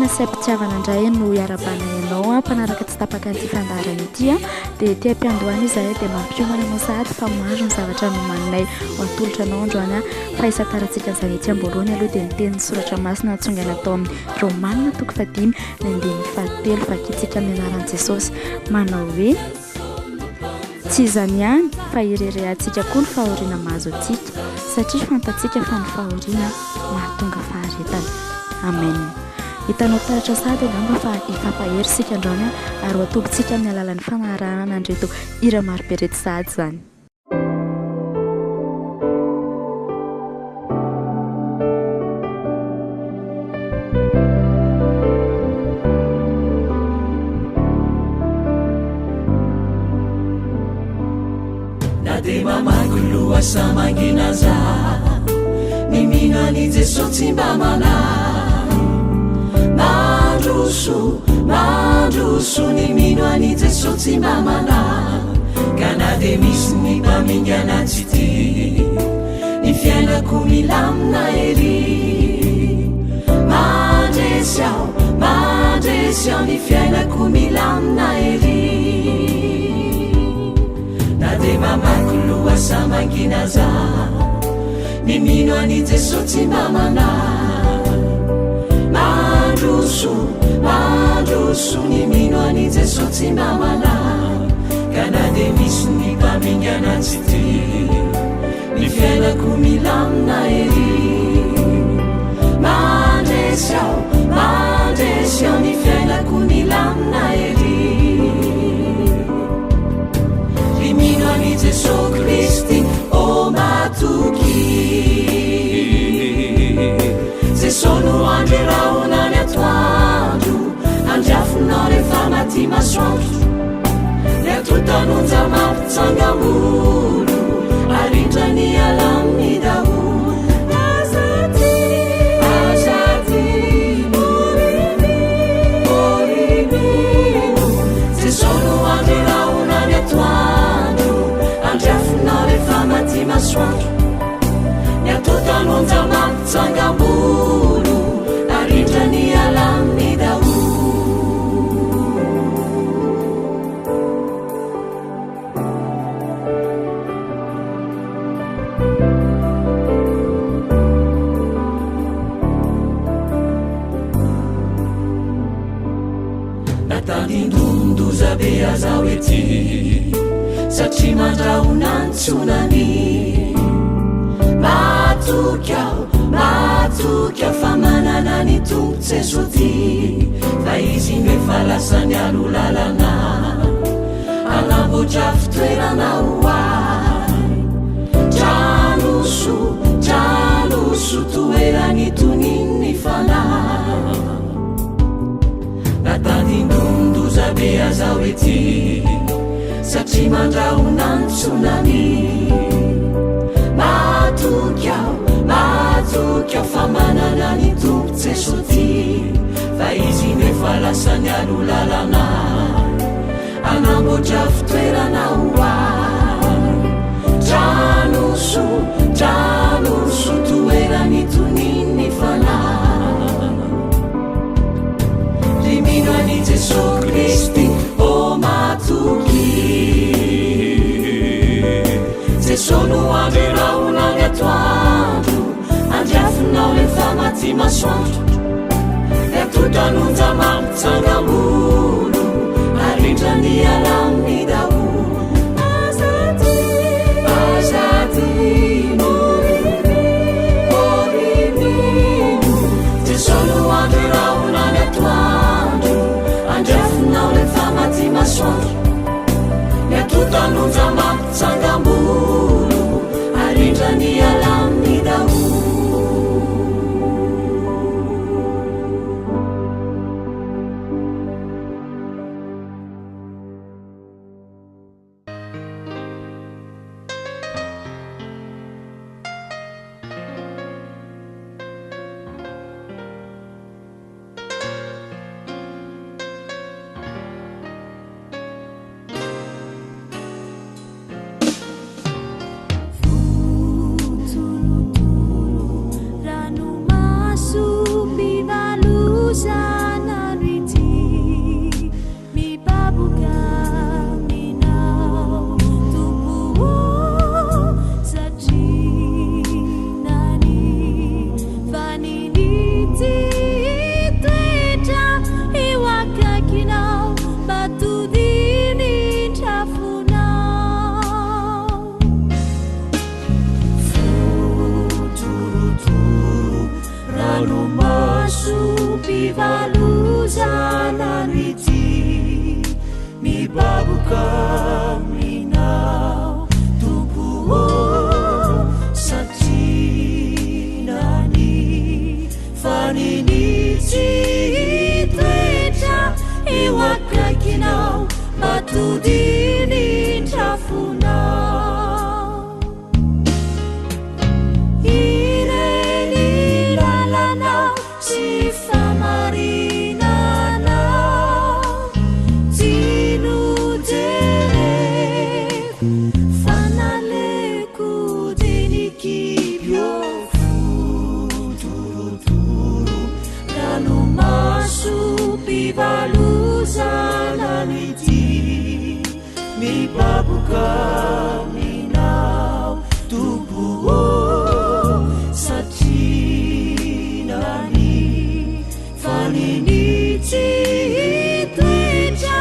Tena saim-pitiavana indray no iarabana ianao a mpanaraka tsy tapaka an'ity fandarana ity a dia tia am-piandohana izahay dia mampiomana anao sahady fa maro ny zavatra nomaninay ho atolotra anao androany a fa isatarantsika an'izany ety am-boalohany aloha dia niteny soratra masina tsonga natao amin'ny romanina toko fadimy ny andiny fahatelo vakitsika amin'ny anaran'i Jesosy manao hoe tsy izany ihany fa irerehantsika koa ny fahoriana mahazo antsika satria fantatsika fa ny fahoriana mahatonga faharetana. Amen. Hitanao taratra sady angamba fa hifampahery sika androany ary ho atobintsika amin'ny alalan'ny fanarahana andreto hira marobe reto sady zany. Na dia mamaky loha sa mangina za ny mino ani Jesosy mba manahy mandroso ny mino ani Jesosy mba manahy ka na dia misy ny mpamingana tsy ty ny fiainako milamina ery mandresy aho ny fiainako milamina ery na dia mamaky loha sa mangina za ny mino ani Jesosy mba manahy mandroso ny mino ani Jesosy mba manahy ka na dia misy ny mpamingana tsy ty ny fiainako milamina ery mandresy aho ny fiainako milamina ery ny mino ani Jesosy Kristy o matoky Jesosy no andrerahona ny atoandro andrafonao rehefa maty masoandro ny atotanonja mampitsangam-bolo arindra ny ala amin'ny daholo azady morimino Jesosy no andrerahona ny atoandro andrafonao rehefa maty masoandro ny atotanonja mampitsangam-bolo arindra ny ala amin'ny daholo. Natandindondoza be azaho ety satria mandrahona ny tsonany matoky aho fa manana ny tompo Jesosy fa izy no efa lasany alo lalana anamboatra fitoerana ho ahy dranoso toerany toniny fanahy natandindondoza be azaho ety satria mandrahona ny tsonany matoky aho fa manana ny tompo Jesosy fa izy no efa lasany alo lalana anamboatra fitoerana ho ahy dranoso toerany toniny fanahy ny mino ani Jesosy Kristy o matoky Jesosy no andrerahona ny atoandro andrafonao rehefa maty masoandro ny atotanonja mampitsangam-bolo arindra ny ala amin'ny daholo azady morimino Jesosy no andrerahona ny atoandro andrafonao rehefa maty masoandro ny atotanonja mampitsangam-bolo arindra ny ala amin'ny daholo. babukaminao tubuo sacinani faniniti toetra eo akaikinao matodiny trafonao ireny lalanao sy famarinanao tinojereko fanaleko denikibio futuruturu ranomaso pivalozananity mi babukaminao tubuo sacinani faniniti toetra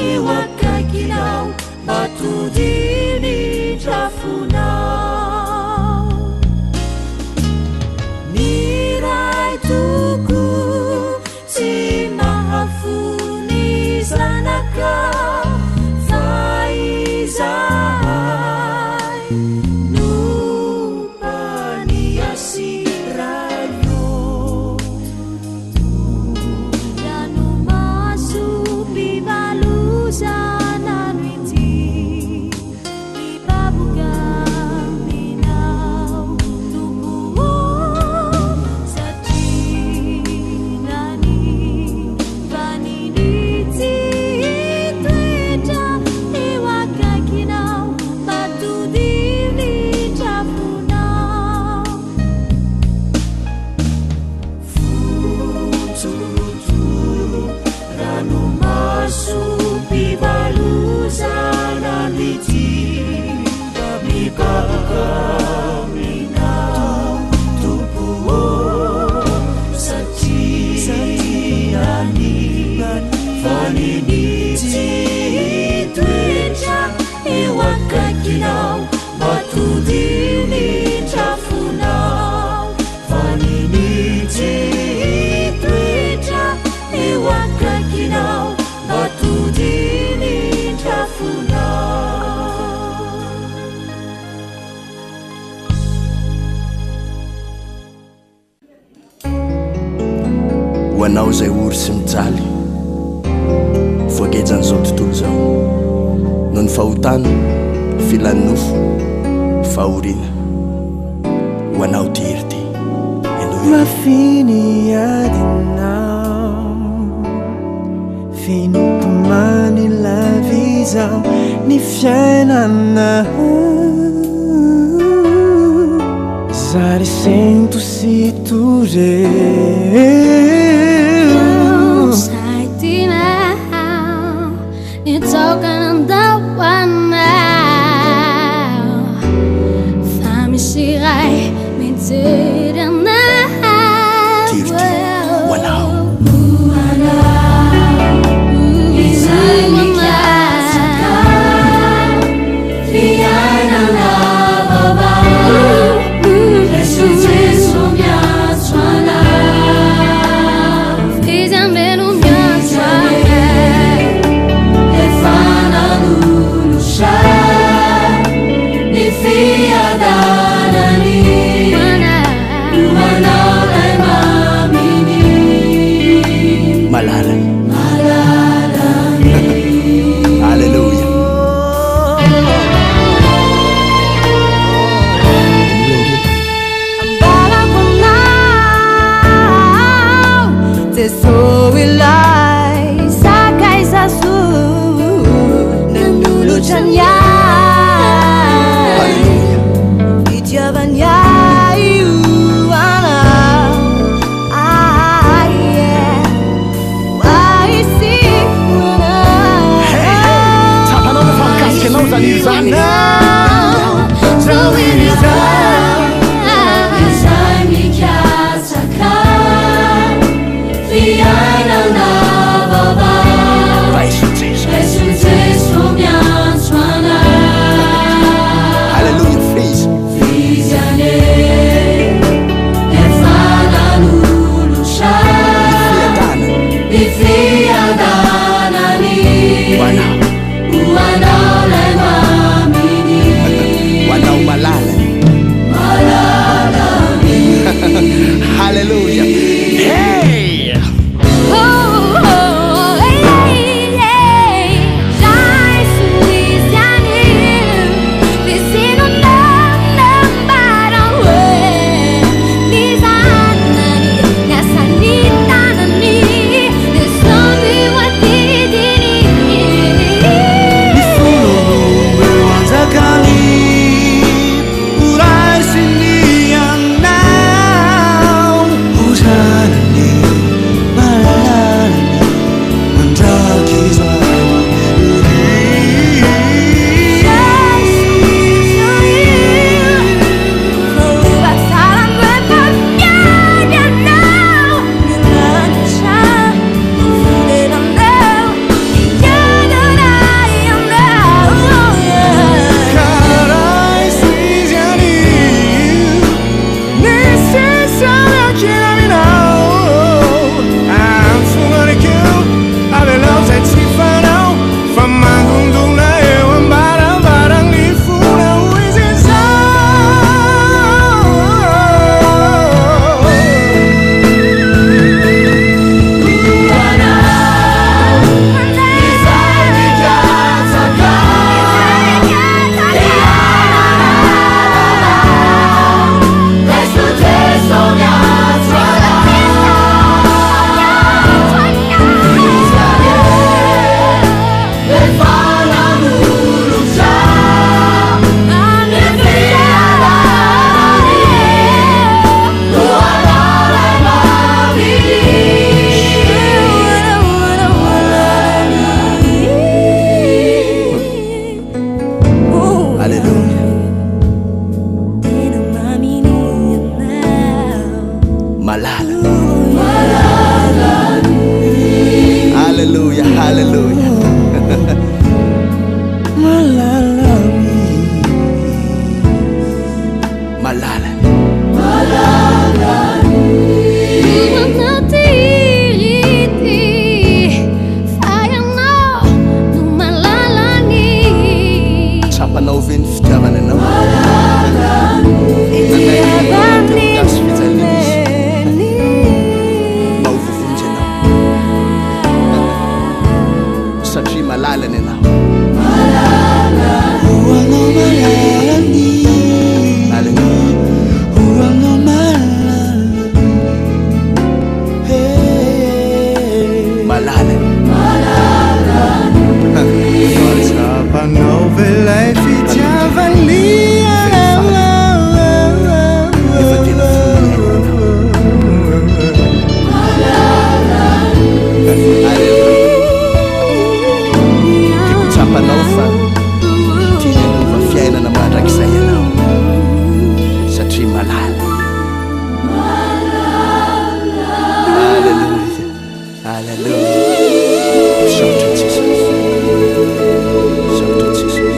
eo akaikinao matodiny trafonao miray toko tsy mahafony zanaka fa izay nopaniasirayo ranomaso pivalozananity mi babukaminao tubuo sacinani faniniti toetra eo akaikinao matodiny trafonao futuruturu ranomaso pivalozananity mi babukaminao tubuo sacinani faniniti toetra eo akaikinao matodiny trafonao faniniti toetra eo akaikinao matodiny trafonao ho anao zay ory sy mijaly voakejanyzao tontolo zao no ny fahotana filany nofo fahorina ho anao ty hery ty mafiny adinao finomany lavizao ny fiainana zary sento sy toreo Now you're talking on the one now. Femme shirai, me tira now. Wanao Wow. malalami malala tsapanao ve ny fitiavana anao gasy fijaliana mahovovonjy anao satria malalany anao hoanao malalany alana hoanao malalany malalany tsapanao velay fitiavalia efa tena tiako tsapanao fa tia nova fiainana mandrakizay anao satria malala alleluia alleluia saotra Jesus saotra Jesus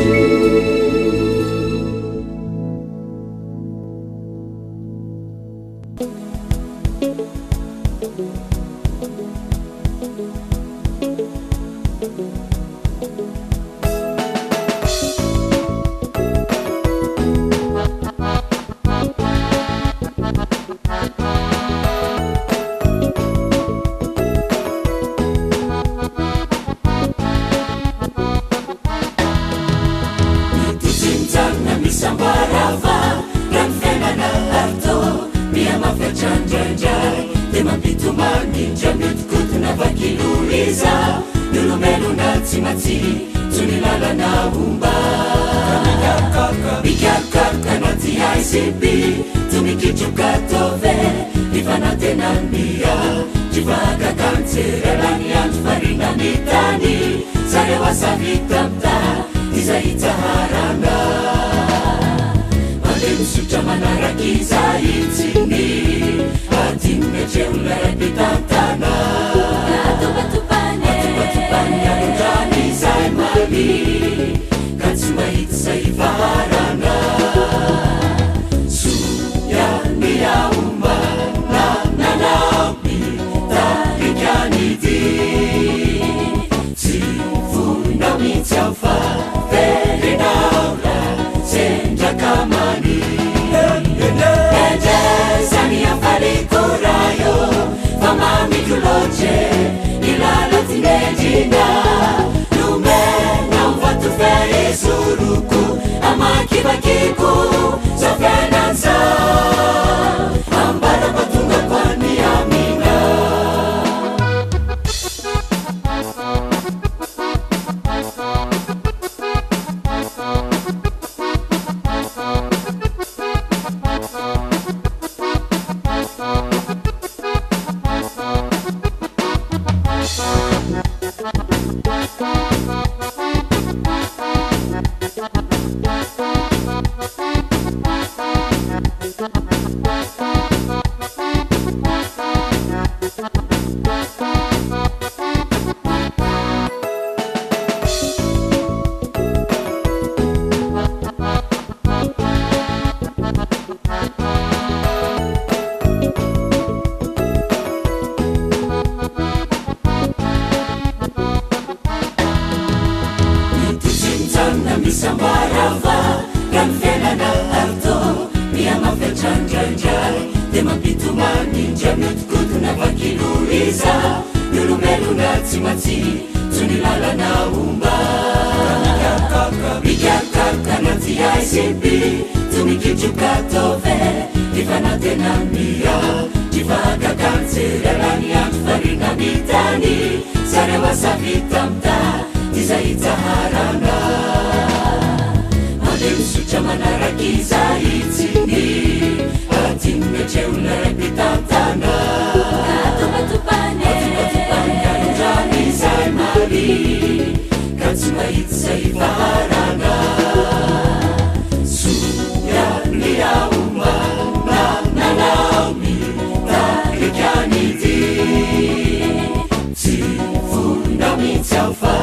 Alfa,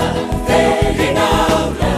Terinaura,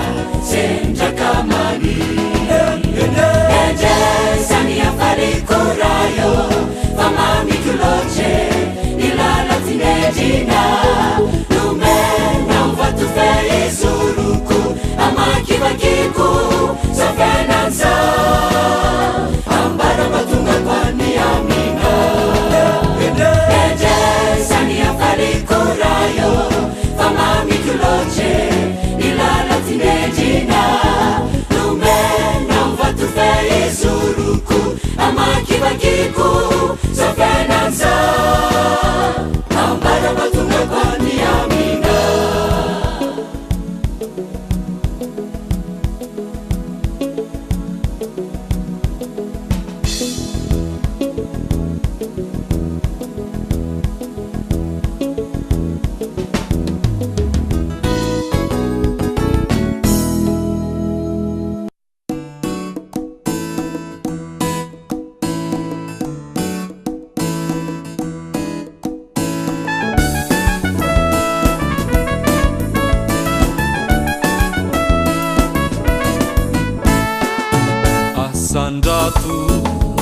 asandrato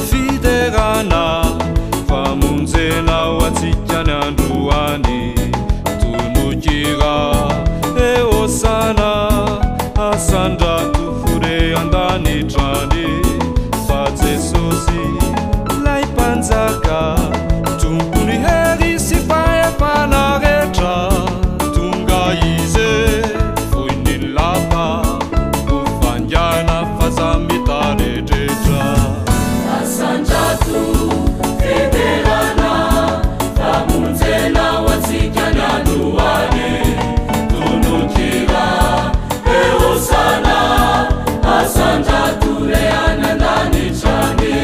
fiderana famonjenao atsikany androany tonokira eosana asandrato fore andanitrany fa jesosy lay mpanjaka tompony hery sy faefana rehetra tonga izy voiny lapa hofangana fazamita rehetrehtra asandrato fiderana famonjenao atsikany androany tonokira eosana asandrato re any andanitrany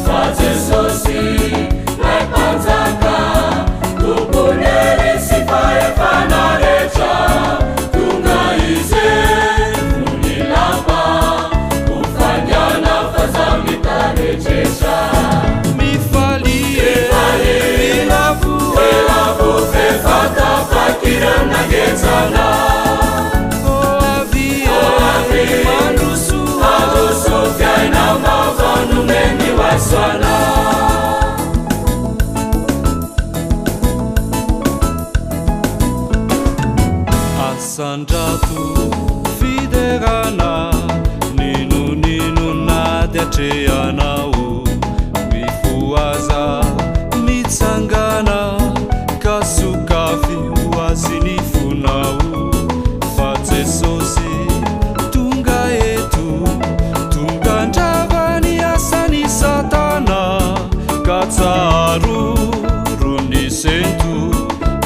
fa jesosy lay mpanjaka tompony hery sy faefana rehetra tonga izy voiny lapa hofangana fazamita rehetrehtra mifalie elavo fefata fakiranagetsana oavie mandroso fiaina mavanomeny wasoana asandrato fiderana ninonino nady atrehanao mifoaza mitsangana kasokafy hoazy ny fonao fa jesosy tonga eto tonga andravany asany satana ka tsaro rony sento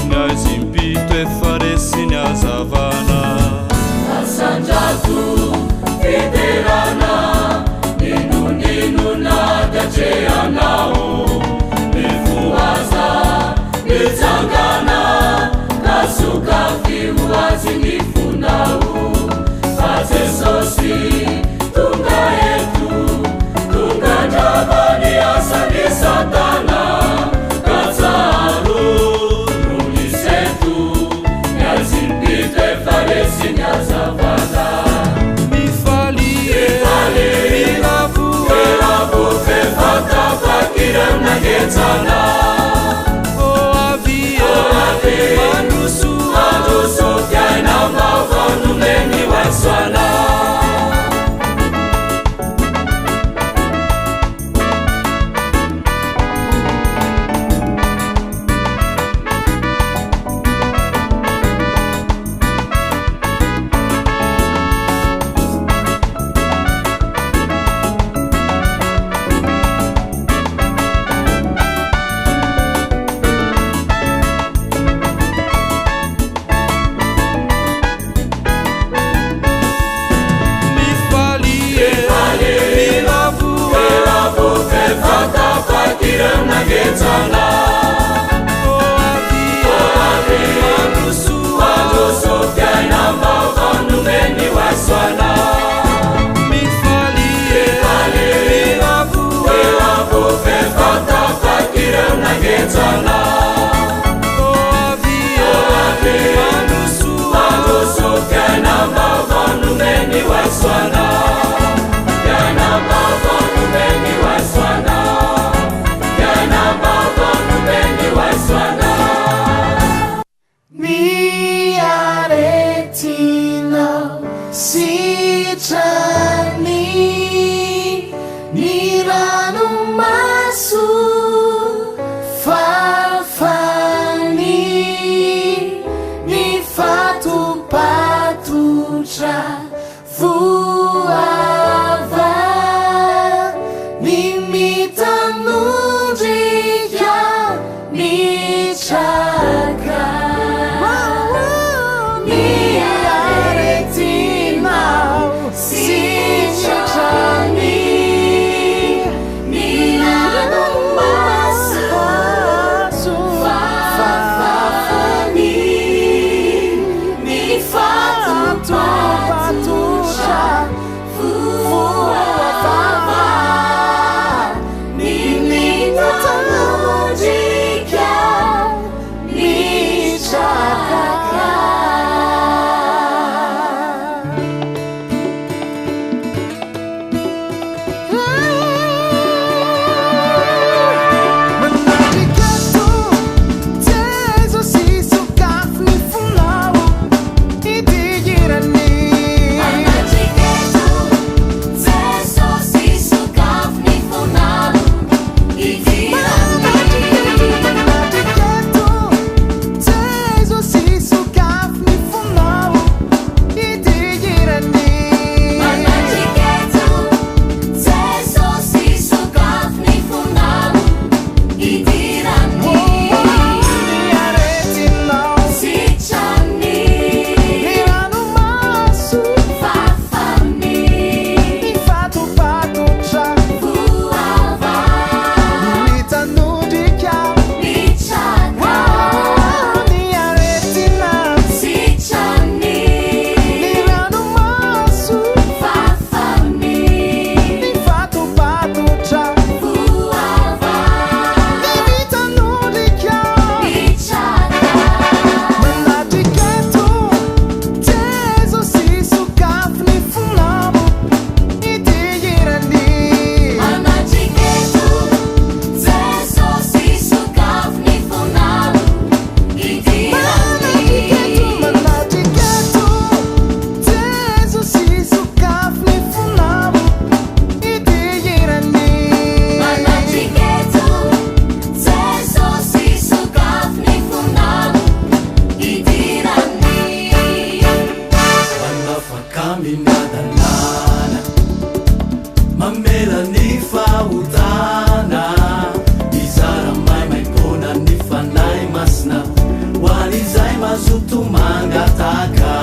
niazimpito efa resy ny azavana asandrato fiderana ninonino nady atrehanao mifoaza mitsangana kasokafy hoazy ny fonao fa jesosy tonga eto tonga andravany asany satana ka tsaro rony sento niazimpito efa resy ny azavana mifalie elavo fefata fakiranagetsana oavie mandroso fiaina mavanomeny wasoana elavo fefata fakiranagetsana oavie mandroso fiaina mavanomeny wasoana mifalie elavo fefata fakiranagetsana oavie mandroso fiaina mavanomeny wasoana fiaina mavanomeny wasoana fiaina mavanomeny wasoana miaretinao sitrany ny ranomaso fafany ny fatopatotra voava ny mitanondrika ny traka miaretinao sitrany ny ranomaso fafany ny fatopatotra voava mamela ny fahotana izara maimaikona ny fanay masina hoan'izay mazoto mangataka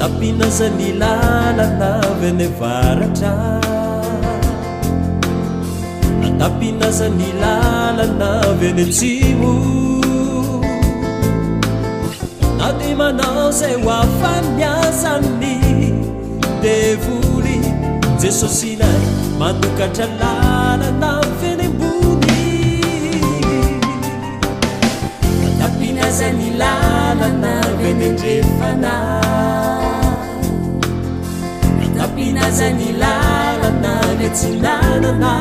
tapinazany lalana vene varatra tapinazany lalana vene tsimo na de manao zay hoafaniazany devoly jesosy nay manokatra lalana vene ambony tapinazany lalana vene ndrefana tapinazany lalana netsinanana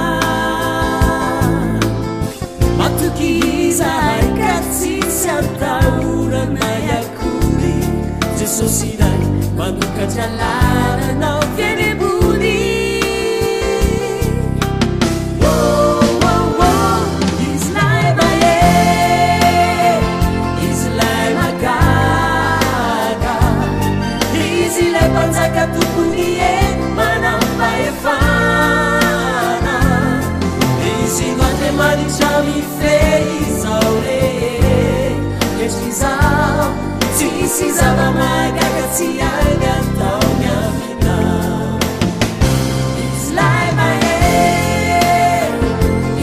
matokizahay ka tsisy atahorana yakory jesosy nay manokatra lalana fieny ambony izy lay mahe izy lay magaga izy lay mpanjaka tompony manambaefana izy noandre manitrami feizao re ketrizao tsisy zava-magaga tsy aina atao miamina izy lay mahe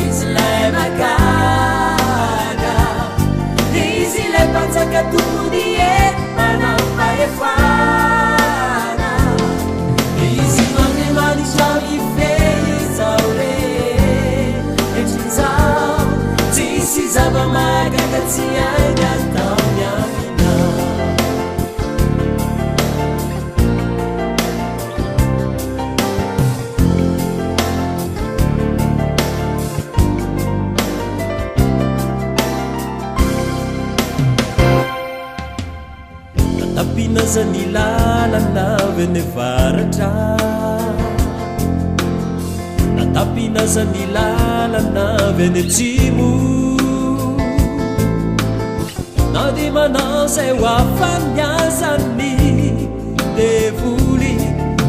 izy lay magaga izy lay mpanjaka tompony manambaefana izy noandre manitrami feizao re ketrizao tsisy zava-magaga tsy aina atao miamina tapinazany lalana vene varatra tapinazany lalana vene tsimo na de manao zay hoafaniazany devoly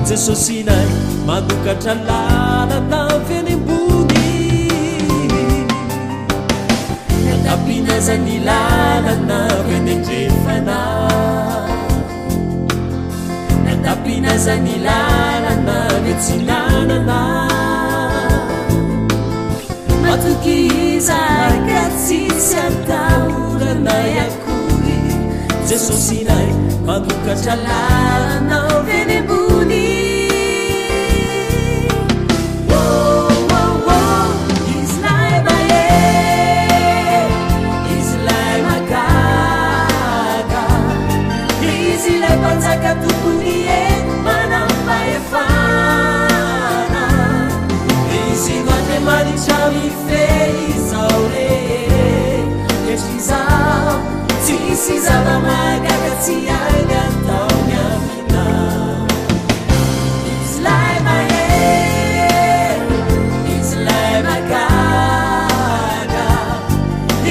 jesosy nay manokatra lalana vene ambony tapinazany lalana vene ndrefana tapinazany lalana vetsinanana matokizahay ka tsisy atahorana yakory jesosy ray mampokatra lanao venembony izy lay mahe izy lay magaga izy lay mpanjaka tompony e manam-pahefana izy noate manitra mifehy izao re etry zao tsisy zava-magaga tsy aina atao miamina izy lay mahe izy lay magaga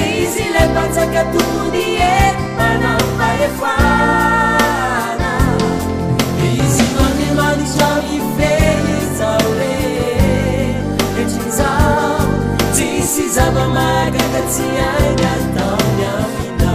izy lay mpanjaka tompony e manam-pahefana izy noate manitra mifehy izao re etry zao tsisy zava-magaga tsy aina atao miamina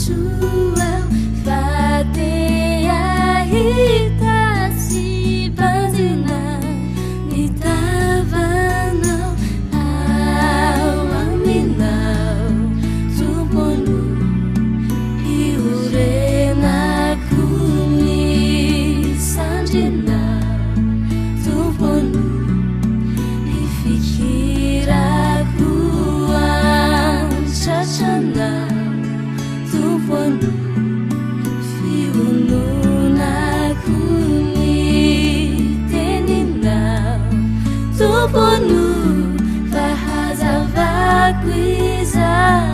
soa fatea hitasi bazina nitavanao ao aminao tomponu iorenako ny sandrinao tomponu ifikirako antsatranao tomponu fiononako ny teninao tomponu fahazavako izao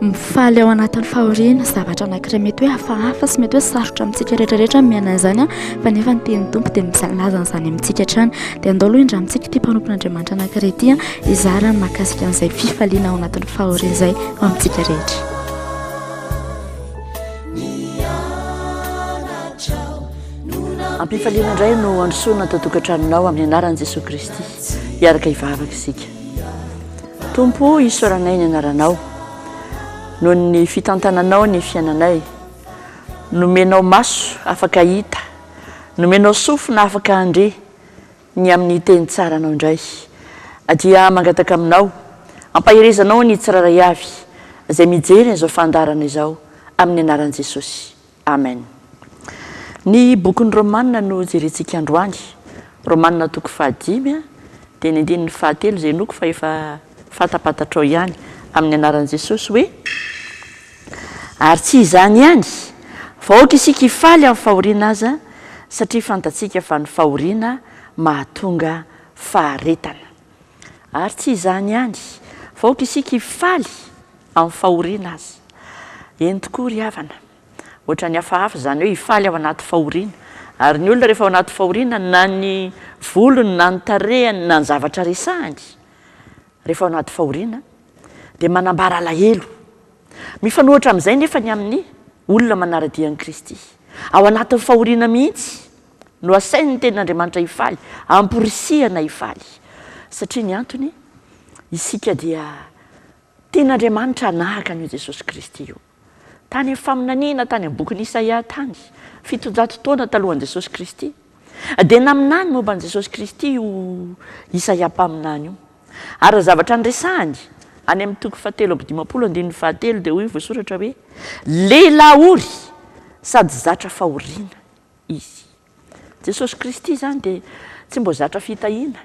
mifaly ao anatin'ny fahoriana zavatra anankiray mety hoe hafahafa sy mety hoe sarotra amintsika rehetrarehetra miaina izany fa nefa ny teny tompo dia milaza n'izany amintsika hatrany dia andao aloha indra amintsika ity mpanompon'Andriamanitra anankiray ity izarany mahakasika an'izay fifaliana ao anatin'ny fahoriana izay ao amintsika rehetra. Ampifaliana indray no androsoana tatokatrannao amin'ny anaran'i Jesosy Kristy hiaraka hivavaka isika. Tompo isaoranay ny anaranao noho ny fitantananao ny fiainanay, nomenao maso afaka hita, nomenao sofina afaka andre ny amin'ny teny tsaranao indray. Dia mangataka aminao ampaherezanao ny tsiraray avy izay mijery izao fandarana izao amin'ny anaran'i Jesosy. Amen. Ny bokin'ny Romanina no jerentsika androany, Romanina toko 5 dia ny 7 izay noko fa efa fatapatatrao ihany amin'ny anaran'i Jesosy hoe ary tsy izany ihany vahoaka isika hifaly amin'ny fahoriana aza satria fantatsika fa ny fahoriana mahatonga faharetana. Ary tsy izany ihany vahoaka isika hifaly amin'ny fahoriana aza. Eny tokoa ry havana, ohatra ny hafahafa izany hoe hifaly ao anaty fahoriana. Ary ny olona rehefa ao anaty fahoriana na ny volony na ny tarehany na ny zavatra resahany rehefa ao anaty fahoriana dia manambara alahelo. Mifanohitra amin'izay nefa ny amin'ny olona manara-dian'i Kristy. Ao anatin'ny fahoriana mihitsy no asainy ny tenin'Andriamanitra hifaly, amporisihana hifaly. Satria ny antony isika dia Tean'Andriamanitra nahaka an'io Jesosy Kristy io. Tany amin'ny faminaniana tany amin'ny boky Isaia tany 700 taona talohan'i Jesosy Kristy. Dia naminany momba an'i Jesosy Kristy io Isaia mpaminany io. Ary zavatra nresahany any amin'ny toko 7:17 dia hoy voasoratra hoe lehilahy ory sady zatra fahoriana izy. Jesosy Kristy zany dia tsy mbo zatra fitahiana,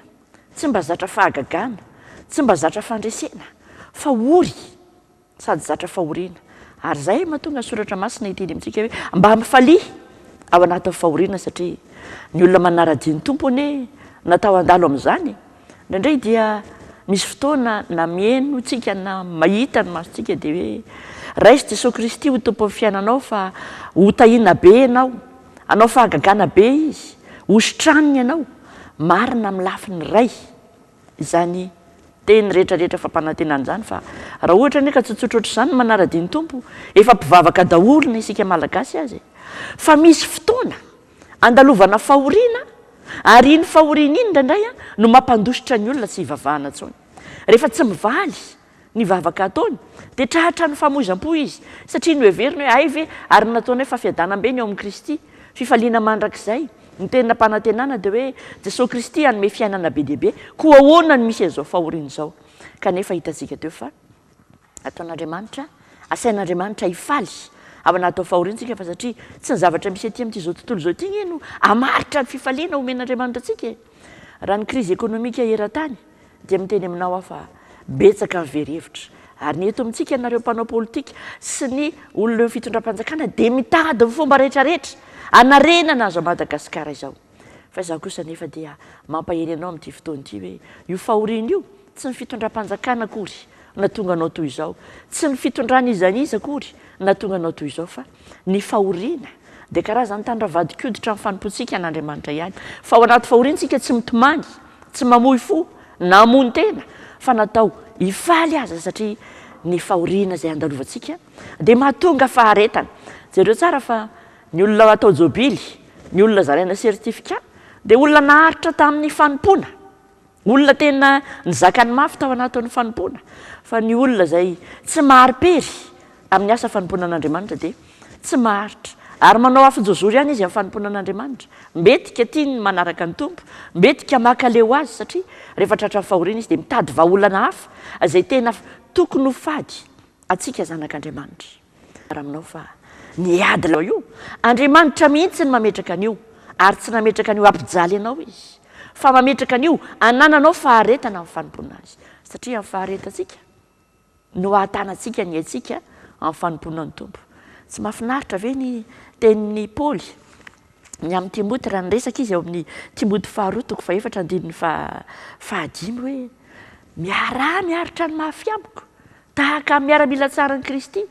tsy mba zatra fahagagana, tsy mba zatra fandresena, fa ory sady zatra fahoriana. Ary zay mahatonga soratra masina hiteny amintsika hoe mba mifalihy ao anaty fahoriana satria ny olona manara-diny tompony natao andalo amin'izany. Indraindray dia misy fotoana na mihaino tsika na mahita ny masontsika dia hoe raisy Jesosy Kristy ho tompo amin'ny fiainanao fa ho tahiana be ianao, anao fahagagana be izy, ho sotraniny ianao, marina amin'ny lafiny ray izany teny rehetrarehetra fampanantenana izany. Fa raha ohatra ny ka tsotsotra ohatr'izany manara-diny tompo, efa mpivavaka daholo na isika malagasy azy. Fa misy fotoana andalovana fahoriana, ary iny fahoriana iny indraindray no mampandositra ny olona tsy hivavahana intsony. Rehefa tsy mivaly ny vavaka ataony dia trahatra ny famoizam-po izy satria ny heveriny hoe ay ve ary nataony hoe fafiadanam-be ny ao amin'ny Kristy, fifaliana mandrakizay. Ny tena mpanantenana dia hoe Jesosy Kristy hanome fiainana be dia be, koa ahoana ny misy an'izao fahoriana izao. Kanefa hitantsika teo fa ataon'Andriamanitra, asain'Andriamanitra hifaly ao anaty fahoriantsika fa satria tsy ny zavatra misy aty amin'ity zao tontolo zao ity no hamaritra ny fifaliana omen'Andriamanitra antsika. Raha ny krizy ekonomika eran-tany dia miteny aminao aho fa betsaka ny verhevitra. Ary ny eto amintsika ianareo mpanao politika sy ny olona fitondram-panjakana dia mitady ny fomba rehetrarehetra anarenana azo Madagasikara izao. Fa izaho kosa nefa dia mampaheny anao amin'ity fotoana ity hoe io fahoriana io tsy ny fitondram-panjakana akory natonga anao toy izao, tsy ny fitondrana izaniza akory natonga anao toy izao, fa ny fahoriana dia karazany tandravadikoditra amin'ny fanompontsika an'Andriamanitra ihany. Fa ao anaty fahoriantsika tsy mitomany, tsy mamoy fo na hamony tena, fa natao hifaly aza satria ny fahoriana izay andalovantsika dia mahatonga faharetana. Jereo tsara fa ny olona atao jobily, ny olona zaraina sertifika dia olona naharitra tamin'ny fanompoana, olona tena nizakany mafy tao anatin'ny fanompoana. Fa ny olona izay tsy mahari-pery amin'ny asa fanompoanan'Andriamanitra dia tsy maharitra, ary manao afo-jozory ihany izy amin'ny fanompoanan'Andriamanitra. Mbetika tiany manaraka ny tompo, mbetika makaleo azy satria rehefa tratra ny fahoriana izy dia mitady vahaolana hafa izay tena tokony ho fady atsika zanak'Andriamanitra. Raha aminao fa ny ady lao io Andriamanitra mihitsy ny mametraka an'io, ary tsy nametraka an'io ampijaly ianao izy, fa mametraka an'io anananao faharetana amin'ny fanompoana azy. Satria amin'ny faharetantsika no ahatanantsika ny aitsika amin'ny fanompoana ny tompo. Tsy mahafinaritra ve ny tenin'ny Paoly ny amin'ny Timoty raha niresaka izy ao amin'ny Timoty 2:4-5 hoe miaritra ny mahafiamiko tahaka miaramila tsara ny Kristy.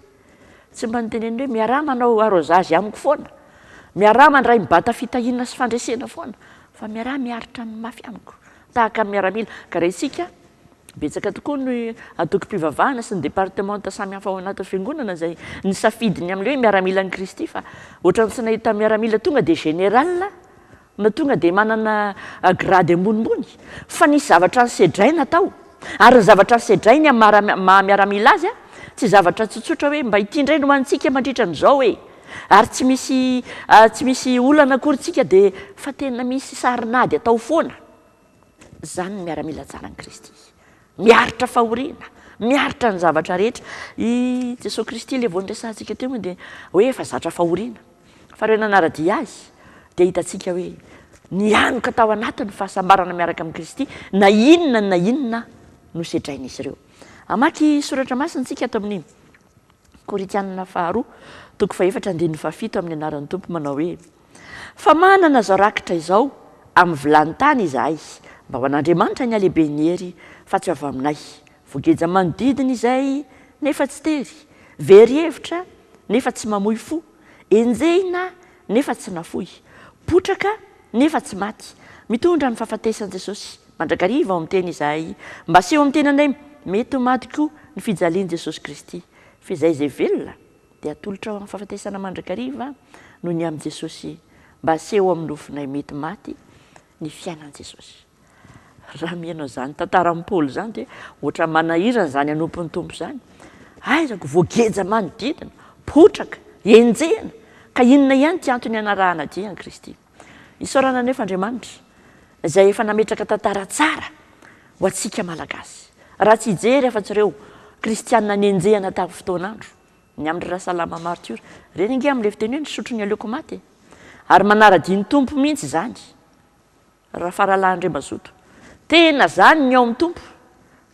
Tsy mba niteneny hoe miara manao arôzazy amiko foana, miara mandray mibata fitahiana sy fandresena foana, fa miaritra ny mafiamiko tahaka miaramila. Ka raha isika betsaka tokoa ny atokom-pivavahana sy ny departemanta samy hafa ao anaty fiangonana izay ny safidiny amin'ilay hoe miaramila ny Kristy. Fa ohatrany tsy nahita miaramila tonga dia général na tonga dia manana grady ambonimbony, fa ny zavatra ny sedraina atao, ary ny zavatra ny sedrainy maha-miaramila azy tsy zavatra tsotsotra hoe mba hitindray no antsika mandritra n'izao hoe, ary tsy misy olana akory tsika dia fa tena misy sarinady atao foana. Zany ny miaramila tsara ny Kristy, miaritra fahoriana, miaritra ny zavatra rehetra. I Jesosy Kristy ilay voanresantsika teo moa dia hoe efa zatra fahoriana, fa reo nanaradia azy dia hitantsika hoe nianoka tao anatiny fahasambarana miaraka amin'ny Kristy na inona no sedrain'izy ireo. Amaky soratra masintsika ato amin'ny Korintianina 2:4-7 amin'ny anaran'ny tompo manao hoe fa manana zao rakitra izao amin'ny vilany tany izahay mba ho an'Andriamanitra ny alehibe ny hery fa tsy avy aminay, voageja manodidina izay nefa tsy tery, very hevitra nefa tsy mamoy fo, enjehina nefa tsy nafoy, potraka nefa tsy maty, mitondra ny fahafatesan'i Jesosy. Mandrakariva ao amin'ny teny izahay mba seho amin'ny tenanay mety ho maty koa ny fijalian'i Jesosy Kristy. Fa izay velona dia atolotra ao amin'ny fahafatesana mandrakariva noho ny amin'i Jesosy mba seho amin'ny nofinay mety maty ny fiainan'i Jesosy. raha mianao zany tantaram-polo zany de ohatra manahirana zany anompon'ny tompo zany aizako voageja manodidina potraka enjehana ka inona ihany ty antony anarahana ty any Kristy isaorana nefa Andriamanitra izay efa nametraka tantara tsara ho atsika malagasy raha tsy hijery afa-tsy ireo kristianina nenjehana tamin'ny fotoan'andro ny amin'ny rahasalama martyr reny inge amin'le fiteny hoe nisotro ny aleoko maty ary manara-diny tompo mihitsy zany raha faralahandriamazoto tena zany ny ao amin'ny tompo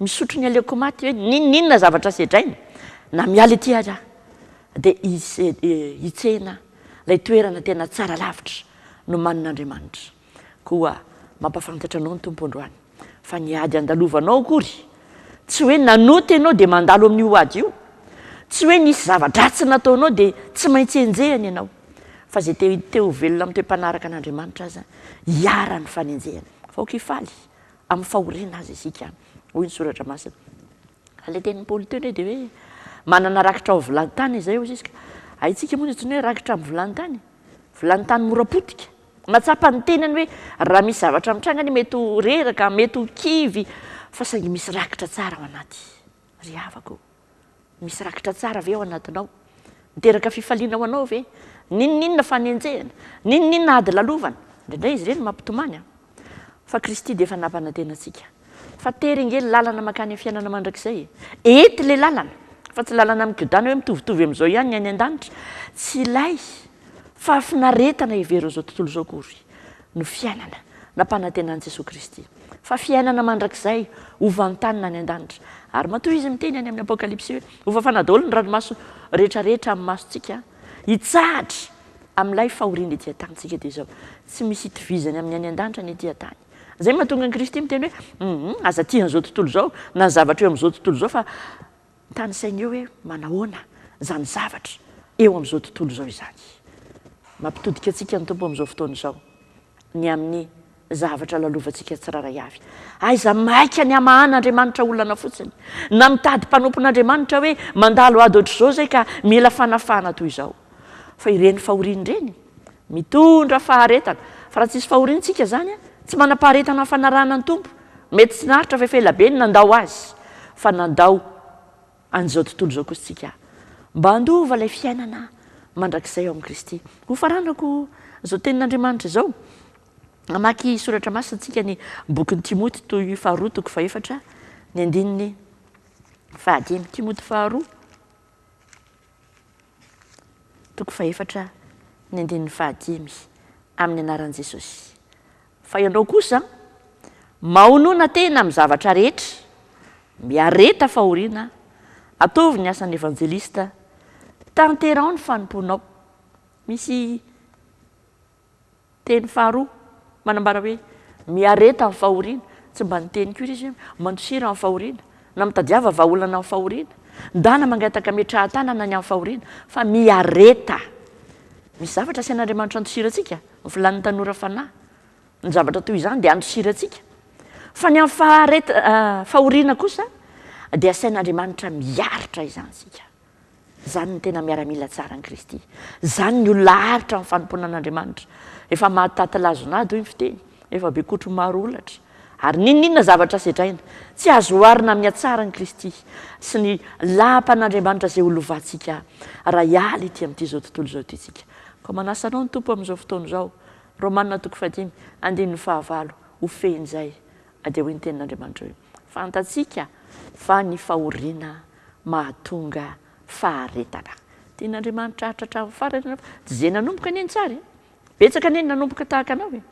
misotro ny aleoko maty hoe ninninona zavatra sedraina na miala ety ara dia hitsena lay toerana tena tsara lavitra no manin'Andriamanitra koa mampafantatra anao ny tompo androany fa ny ady andalovanao kory tsy hoe nanoty ianao dia mandalo amin'io ady io tsy hoe nisy zava-dratsy nataonao dia tsy maintsy enjehany ianao fa zay teo velona amin'ny toe-mpanaraka an'Andriamanitra aza hiara ny fanenjehana faoka hifaly amin'ny fahoriana azy isika hoy ny soratra masina le tenin'ny Paoly teny hoe dia hoe manana rakitra ao vilany-tany izay io izy ka haitsika moa tsy hoe rakitra amin'ny vilany-tany vilany-tany morapotika matsapa ny tenany hoe raha misy zavatra mitrangany mety ho reraka mety ho kivy fa saingy misy rakitra tsara ao anaty ry havako misy rakitra tsara ve ao anatinao miteraka fifaliana ho anao ve ninninona fanenjehana ninninona ady lalovana indraindray izy ireny mampitomany fa Kristy dia efa nampanantena antsika fa tery inge lalana makany fiainana mandrakizay ety le lalana fa tsy lalana mikodana hoe mitovitovy amin'izao ihany ny any an-danitra tsy ilay fa finaretana hivereo zao tontolo zao kory no fiainana nampanantenan'i Jesosy Kristy fa fiainana mandrakizay ovantanina any an-danitra ary matoa izy miteny any amin'ny apokalipsy hoe ovafana daholo ny ranomaso rehetrarehetra amin'ny masontsika hitsahatra amin'ilay fahoriana ety an-tanitsika dia zao tsy misy hitovizany amin'ny any an-danitra ny ety an-tany zay mahatonga ny Kristy miteny hoe aza tian'izao tontolo zao na ny zavatra eo amin'izao tontolo zao fa tany saina eo hoe manahoana zany zavatra eo amin'izao tontolo zao izany mampitodika atsika ny tompo amin'izao fotoana izao ny amin'ny zavatra lalovantsika tsiraray avy aiza maika ny amahan'Andriamanitra olana fotsiny na mitady mpanompon'Andriamanitra hoe mandalo ady ohatr'izao zay ka mila fanafana toy izao fa ireny fahoriana ireny mitondra faharetana fa raha tsisy fahoriantsika zany tsy manam-paharetana fanarahana ny tompo mety tsy naritra fa efa elabe ny nandao azy fa nandao an'izao tontolo zao kosa tsika mba handova ilay fiainana mandrakizay ao amin'i Kristy ho faranako zao tenin'Andriamanitra zao amaky soratra masina tsika ny bokin'ny Timoty toy faharoa toko faefatra ny andininy fahadimy Timoty faharoa toko faefatra ny andininy fahadimy amin'ny anaran'i Jesosy fa ianao kosa mahonoana tena amin'ny zavatra rehetra miareta fahoriana ataovy ny asan'ny evanjelista tanterao ny fanomponao misy teny faharoa manambara hoe miareta amin'ny fahoriana tsy mba niteny koa izy hoe mandosira amin'ny fahoriana na mitadiava vahaolana amin'ny fahoriana ndana mangataka metrahan-tanana ny amin'ny fahoriana fa miareta misy zavatra asian'Andriamanitra andosirantsika ny filan'ny tanora fanahy ny zavatra toy izany dia andosirantsika fa ny amin'ny fahoriana kosa dia asian'Andriamanitra miaritra izany sika zany ny tena miaramila tsara ny Kristy zany ny olona aritra amin'ny fanomponan'Andriamanitra efa mahatatylazonady hoy ny fiteny efa be kotro maro olatra ary ninninona zavatra sedraina tsy azo oharina amin'ny atsara ny Kristy sy ny lampan'Andriamanitra zay olovantsika raha hialy ity amin'ity zao tontolo zao ity tsika ko manasanao ny tompo amin'izao fotoana izao Romanina toko fahadimy andininy fahavalo ho fehin'izay dia hoy ny tenin'Andriamanitra hoe fantatsika fa ny fahoriana mahatonga faharetana tian'Andriamanitra atratra farany tsy zay nanomboka neny tsara betsaka neny nanomboka tahaka anao e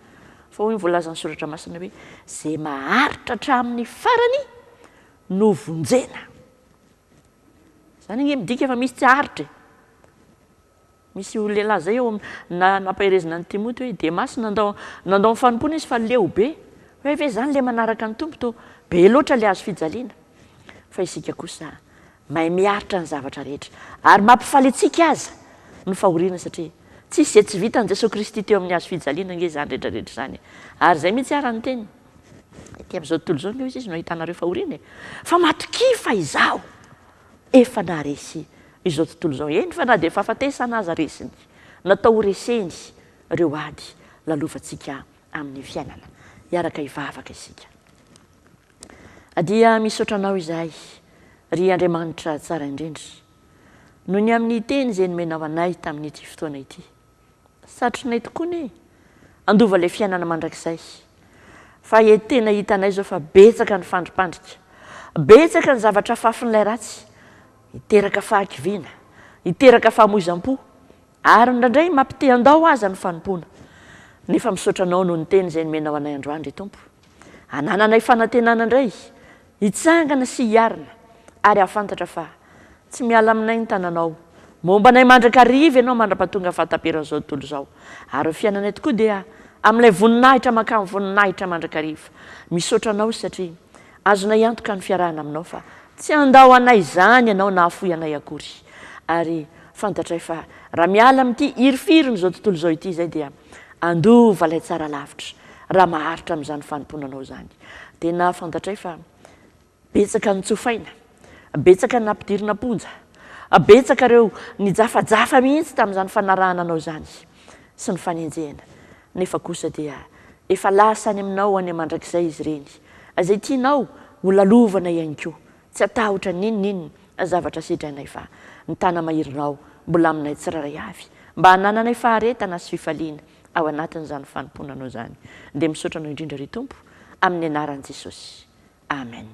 fa hoy ny voalazan'ny soratra masina hoe zay maharitra hatramin'ny farany no vonjena zany nge midika fa misy tsy aharitra misy lehilahy zay eo nampahirezina ny Timoty hoe Demasy nandao ny fanompona izy fa leo be hoe ve zany le manaraka ny tompo to be loatra le azo fijaliana fa isika kosa mahay miaritra ny zavatra rehetra ary mampifaly atsika aza ny fahoriana satria tsisy zay tsy vitan'i Jesosy Kristy teo amin'ny azo fijaliana nge zany rehetrarehetra zany ary zay mihitsy arany teny ety amin'izao tontolo zao nge izy no ahitanareo fahoriana fa matokifa izao efa naresy izao tontolo zao eny fa na dia efa afatesana aza resiny natao reseny ireo ady lalovantsika amin'ny fiainana hiaraka hivavaka isika dia misaotranao izahay ry Andriamanitra tsara indrindra noho ny amin'ny teny izay nomenao anay tamin'ity fotoana ity. Satrinay tokoa ne andova ilay fiainana mandrakizay fa tena hitanay zao fa betsaka ny fandripandrika, betsaka ny zavatra fafin'ilay ratsy hiteraka fahakiviana, hiteraka fahamoizam-po ary ndraindray mampite-andao aza ny fanompona. Nefa misaotranao noho ny teny izay nomenao anay androany ry Tompo, hanananay fanantenana indray hitsangana sy hiarina ary hafantatra fa tsy miala aminay ny tananao, momba anay mandrakariva ianao mandra-pahatonga fahataperan'izao tontolo izao. Ary fiainanay tokoa dia amin'ilay voninahitra makamy voninahitra mandrakariva. Misaotranao satria azonay antoka ny fiarahana aminao fa tsy andao anay izany ianao na afoy anay akory. Ary fantatray fa raha miala amin'ity hirifiriny izao tontolo izao ity izay dia andova ilay tsara lavitra raha maharitra amin'izany fanomponanao izany. Tena fantatray fa betsaka ny tsofaina, betsaka ny nampidirina ponja, betsaka ireo nijafajafa mihitsy tamin'izany fanarahananao izany sy ny fanenjehana. Nefa kosa dia efa lasa any aminao any mandrakizay izy ireny izay tianao ho lalovana ihany koa, tsy atahotra ninninina zavatra sitrainay fa ny tana mahirinao mbola aminay tsiraray avy mba hanananay faharetana sy fifaliana ao anatin'izany fanomponanao izany. Dia misaotranao indrindra ry Tompo amin'ny anaran'i Jesosy. Amen.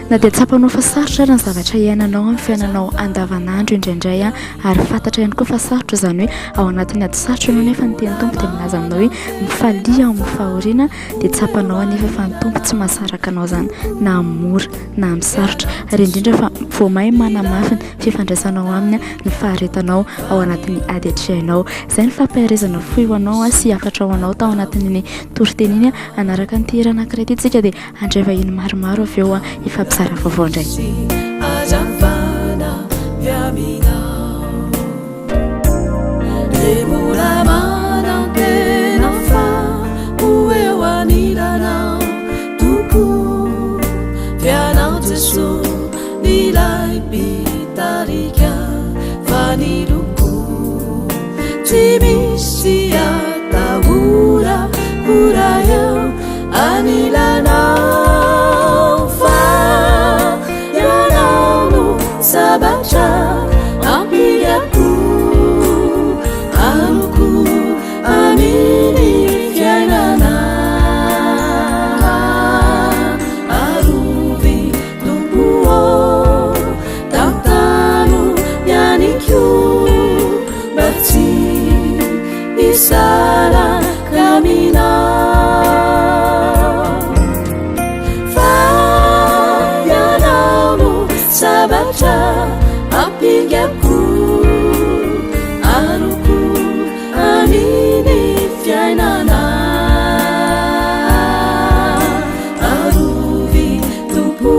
Na dia tsapanao fa sarotra ary ny zavatra iainanao amin'ny fiainanao andavanandro indraindray ary fantatra ihany koa fa sarotra izany hoe ao anatin'ny ady sarotra ianao nefa ny teny Tompo dia milaza aminao hoe mifalia amin'ny fahoriana dia tsapanao anefa fa ny Tompo tsy mahasaraka anao izany na amin'ny mora na amin'ny sarotra. Ary indrindra fa vao mahay manamafy ny fifandraisanao aminy ny faharetanao ao anatin'ny ady atrehainao. Izay ny fampiarezana fo eo anao sy hafatra ao anao tao anatin'ny toriteny iny anaraka ny tera anankiray ity tsika dia handray vahiny maromaro avy eo ifampisara vaovao indray. Azafana viaminao Demoramana tena fa eo aniranao Tuku vianao Jesu nilay pitarika fa niloko tsy misy atahora ora eo anilanao fa ianao no sabatra ampiako anoko aminy fiainana arovy tompo tantano ianiko mba tsy hisaraka aminao fa ianao no sabatra ampingako anoko aminy fiainana arovy tompo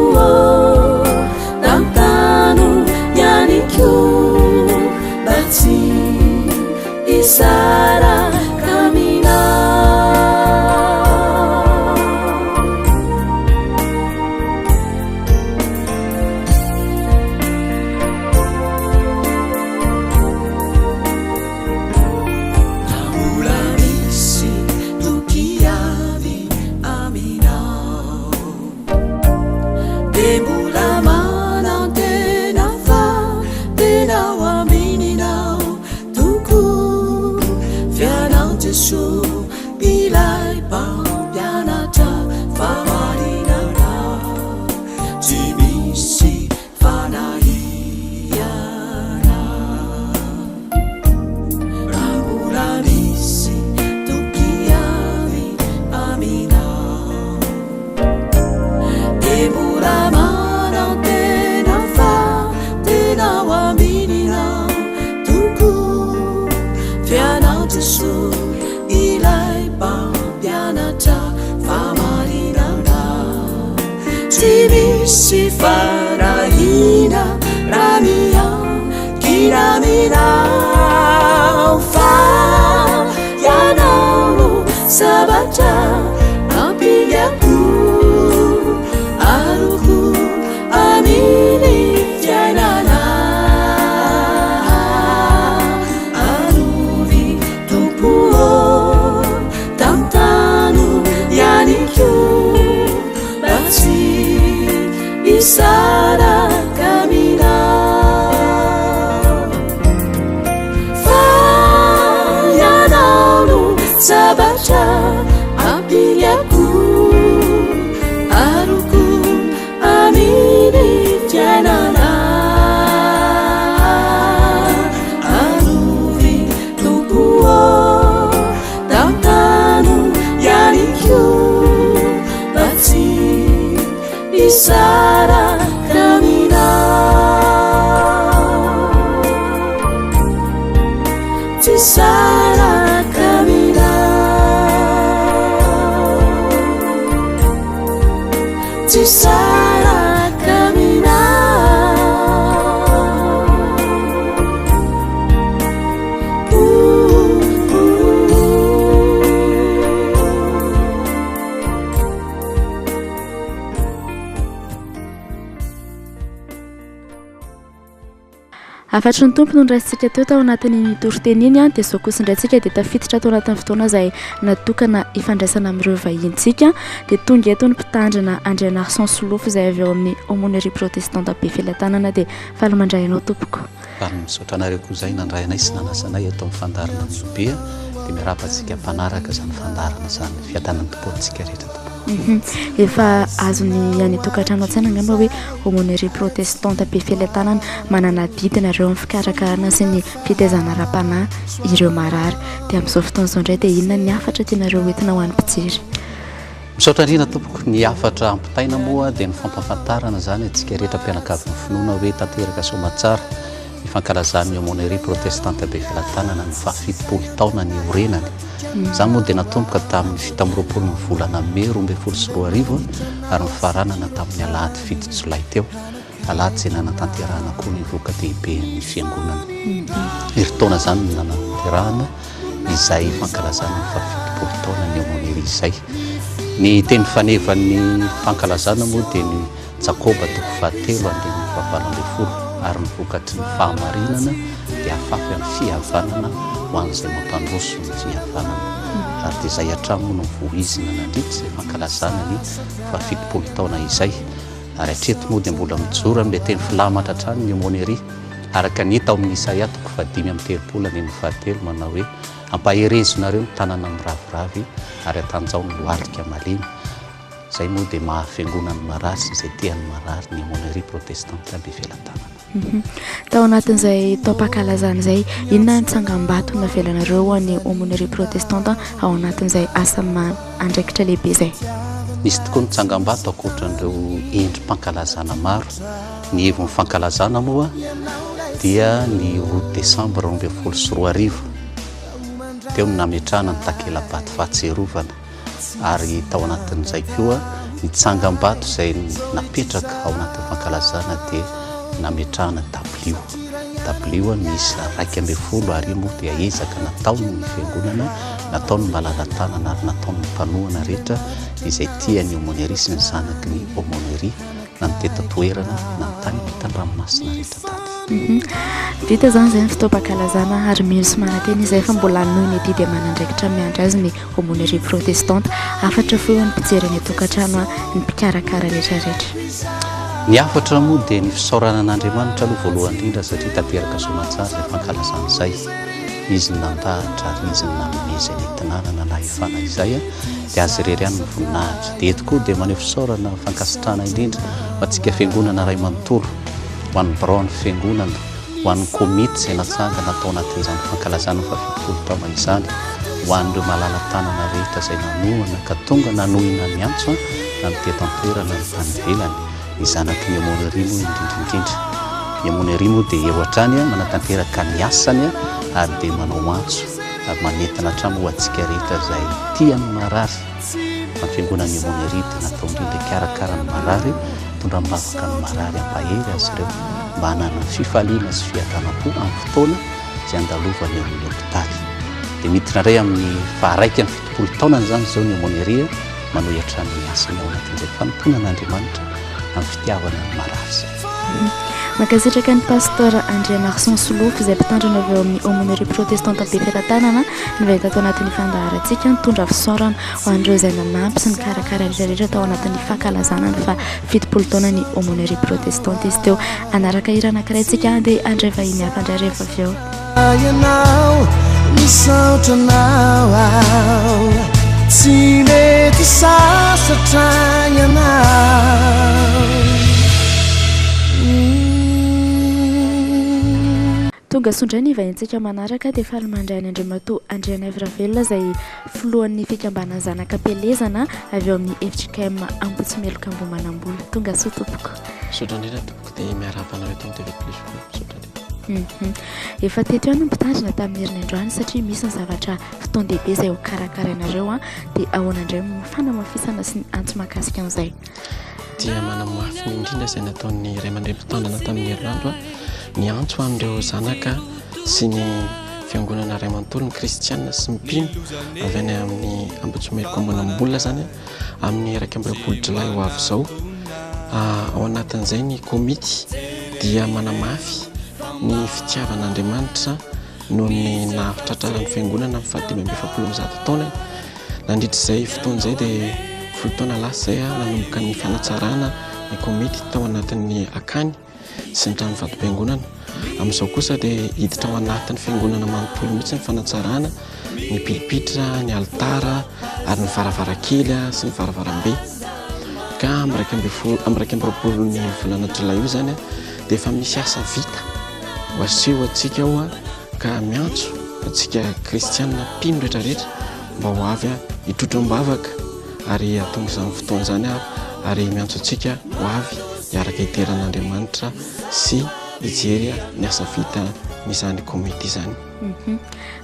tantano ianiko mba tsy hisaraka aminao. Mbola misy tokiavy aminao dia mbola manantena fa tena ho amininao toko fianao Jesu ilay mpampianatra famarinana tsy misy fanahirana raha mbola misy tokiavy aminao dia mbola manantena fa tena ho amininao toko fianao Jesu ilay mpampianatra famarinana tsy misy farahina raha miankina aminao fa ianao no sabatra ampingako anoko aminy tisara kamina fayanano sabatra apiliaku aruku amini fiainana aruvi tokoa tautano yanikyo batsy isara kamina tisara kamina tisara kamina afatry ny tompo no ndraisitsika teo tao anatin'ny toriteny iny dia zao kosa indraitsika dia tafiditra tao anatin'ny fotoana izay natokana ifandraisana amin'ireo vahintsika dia tonga eto ny mpitandrina Andriana Arsan Solofo izay avy eo amin'ny aumônerie protestante be Filatanana dia faly mandray anao tompoko. Ary misaotra anareo koa izay nandray anay sy nanasanay atao amin'ny fandarana be dia miarapantsika mpanaraka izany fandarana izany fiadanan'ny tompontsika rehetra. Efa azony any tokantrano an-tsaina angamba hoe aumônerie protestante be Filatanana manana didina ireo amin'ny fikarakarana sy ny fitaizana ara-panahy ireo marary dia amin'izao fotoana izao indray dia inona ny afatra tianareo hoentina ho an'ny mpijery? Misaotra indrindra tompoko, ny afatra ampitaina moa dia ny fampahafantarana izany antsika rehetra mpianakavin'ny finoana hoe tanteraka soamatsara ny fankalazan'ny aumônerie protestante be Filatanana ny fahafitopolo taona ny orenany. Izany moa dia natomboka tamin'ny fito amby roapolo ny volana May 2024 ary ny faranana tamin'ny alahady 7 Jolay teo. Alahady izay nanatanterahana koa ny voka-dehibe ny fiangonana. Herintaona izany no nanatanterahana izay fankalazana ny fahafitopolo taona ny aumônerie izay. Ny teny fanevan'ny fankalazana moa dia ny Jakoba 7:20 ary ny vokatry ny fahamarinana dia afafy amin'ny fihavanana ho an'izay mampandroso ny fihavanana. Ary dia izay hatramoa no voizina nandritra izay fankalazana ny fahafitopolo taona izay. Ary hatreto moa dia mbola mijoro amin'ilay teny filamatra hatrany ny aumônerie araka ny hita ao amin'ny Isaia 5:30 manao hoe ampaherezonareo ny tanana miraviravy ary atanjao ny lohalika malemy. Izay moa dia mahafiangonany marary sy izay tiany marary ny aumônerie protestante be Filatanana. Tao anatin'izay taom-pahakalazana izay inona ny tsangam-bato navelanareo ho an'ny aumônerie protestante ao anatin'izay asa andraikitra lehibe izay? Nisy tokoa ny tsangam-bato ankoatran'ireo endrim-pankalazana maro. Ny hevon'ny fankalazana moa dia ny 10 Desambra 2024 teo no nametrahana ny takela-bato fahatserovana. Ary tao anatin'izay koa ny tsangam-bato izay napetraka ao anatin'ny fankalazana dia nametrahana tablio misy 120 ary moa dia ezaka nataony ny fiangonana, nataony malala-tanana ary nataony mpanohana rehetra izay tiany aumônerie sy ny zanaky ny aumônerie na ny teta-toerana na ny tany mitan-dranomasina rehetra taty. Vita izany izay ny fitaovam-pahakalazana ary mino sy mananteny izay fa mbola noho ny didy aman'andraikitra miandry azy ny aumônerie protestante. Afatra foana ny mpijery ny tokantrano ny mpikarakara rehetrarehetra. Ny afatra moa dia ny fisaorana an'Andriamanitra aloha voalohany indrindra satria tanteraka soamatsara izay fankalazana izay. Izy ny nandahatra ary izy ny nanomeza ny tinanana na efana izay dia azy irery ihany ny voninahitra. Dia eto koa dia maneho fisaorana fankasitrahana indrindra ho antsika fiangonana iray manontolo, ho an'ny braony fiangonana, ho an'ny komity izay natsangana atao anatin'izany fankalazana fahafitopolo taona izany, ho an'ireo malala-tanana rehetra izay nanohana ka tonga nanohina ny antso na ny tetan-toerana ny tany ivelany. Ny zanaky ny aumônerie moa indrindrindrindra. Ny aumônerie moa dia eo hatrany manatanteraka ny asany ary dia manao antso ary manentana hatramo ho antsika rehetra izay tiany marary. Fa ny fiangonan'ny aumônerie dia natao indrindra hikarakara ny marary, tondra mivavaka ny marary ampahery azy ireo mba hanana fifaliana sy fiadanam-po amin'ny fotoana izay andalovany eo amin'ny hôpitaly. Dia miditra indray amin'ny faharaiky amin'ny 70 taonany izany izao ny aumônerie manao hiatran'ny asany ao anatin'izay fanomponan'Andriamanitra amin'ny fitiavana ny marary izay. makasitraka ny pasteur André Marson Solofo izay mpitandrina avy eo amin'ny aumônerie protestante be Feratanana nivahita tao anatin'ny fandaharantsika nitondra fisaorana ho an'ireo izay nanampy sy nikarakara rehetrarehetra tao anatin'ny fankalazana ny fa 70 taona ny aumônerie protestante izy teo anaraka hira anankiray dia andray vahiny hafa indray rehefa avy eo ianao misaotranao ao tsy mety sasatra ianao tonga sondray ny vahintsika manaraka dia faly mandray ny Andriamatoa André Navravelona izay filohan'ny fikambanana zanakam-pelezana avy eo amin'ny FJKM Ambotsimeloka Ambohimanambola tonga soa tompoko sotra indrindra tompoko dia miarabanareo tamin'ny TV Plus sotra efa teto ihany mpitandrina tamin'ny herin'ny androany satria misy ny zavatra fotoan-dehibe izay ho karakarainareo dia ahoana indray fanamafisana sy ny antso mahakasika an'izay dia manamafy indrindra izay nataon'ny ray aman-dreny mpitandrina tamin'ny herinandro ny antso amin'ireo zanaka sy ny fiangonana ray amanontolo ny kristianina sy mipino avy any amin'ny Ambotsimeloka Ambohimanambola zany amin'ny 21 Jolay ho avy izao ao anatin'izay ny komity dia manamafy ny fitiavan'Andriamanitra noho ny nahafitratraran'ny fiangonana amin'ny 2017 taona nandritra izay fotoan'izay dia 10 taona lasa izay nanomboka ny fanatsarana ny komity tao anatin'ny akany sy ny trano vatom-piangonana amin'izao kosa dia hiditra ao anatin'ny fiangonana manontolo mihitsy ny fanatsarana ny pilipitra ny altara ary ny varavarakely sy ny varavarambe ka amin'ny 20 volana Jolay io zany dia efa misy asa vita ho aseho atsika ao ka miantso atsika kristianina pino rehetrarehetra mba ho avy hitrotrom-bavaka ary atonga izany fotoana zany ary miantso atsika ho avy hiaraka iteran'Andriamanitra sy hijery ny asa vita n'izany komity izany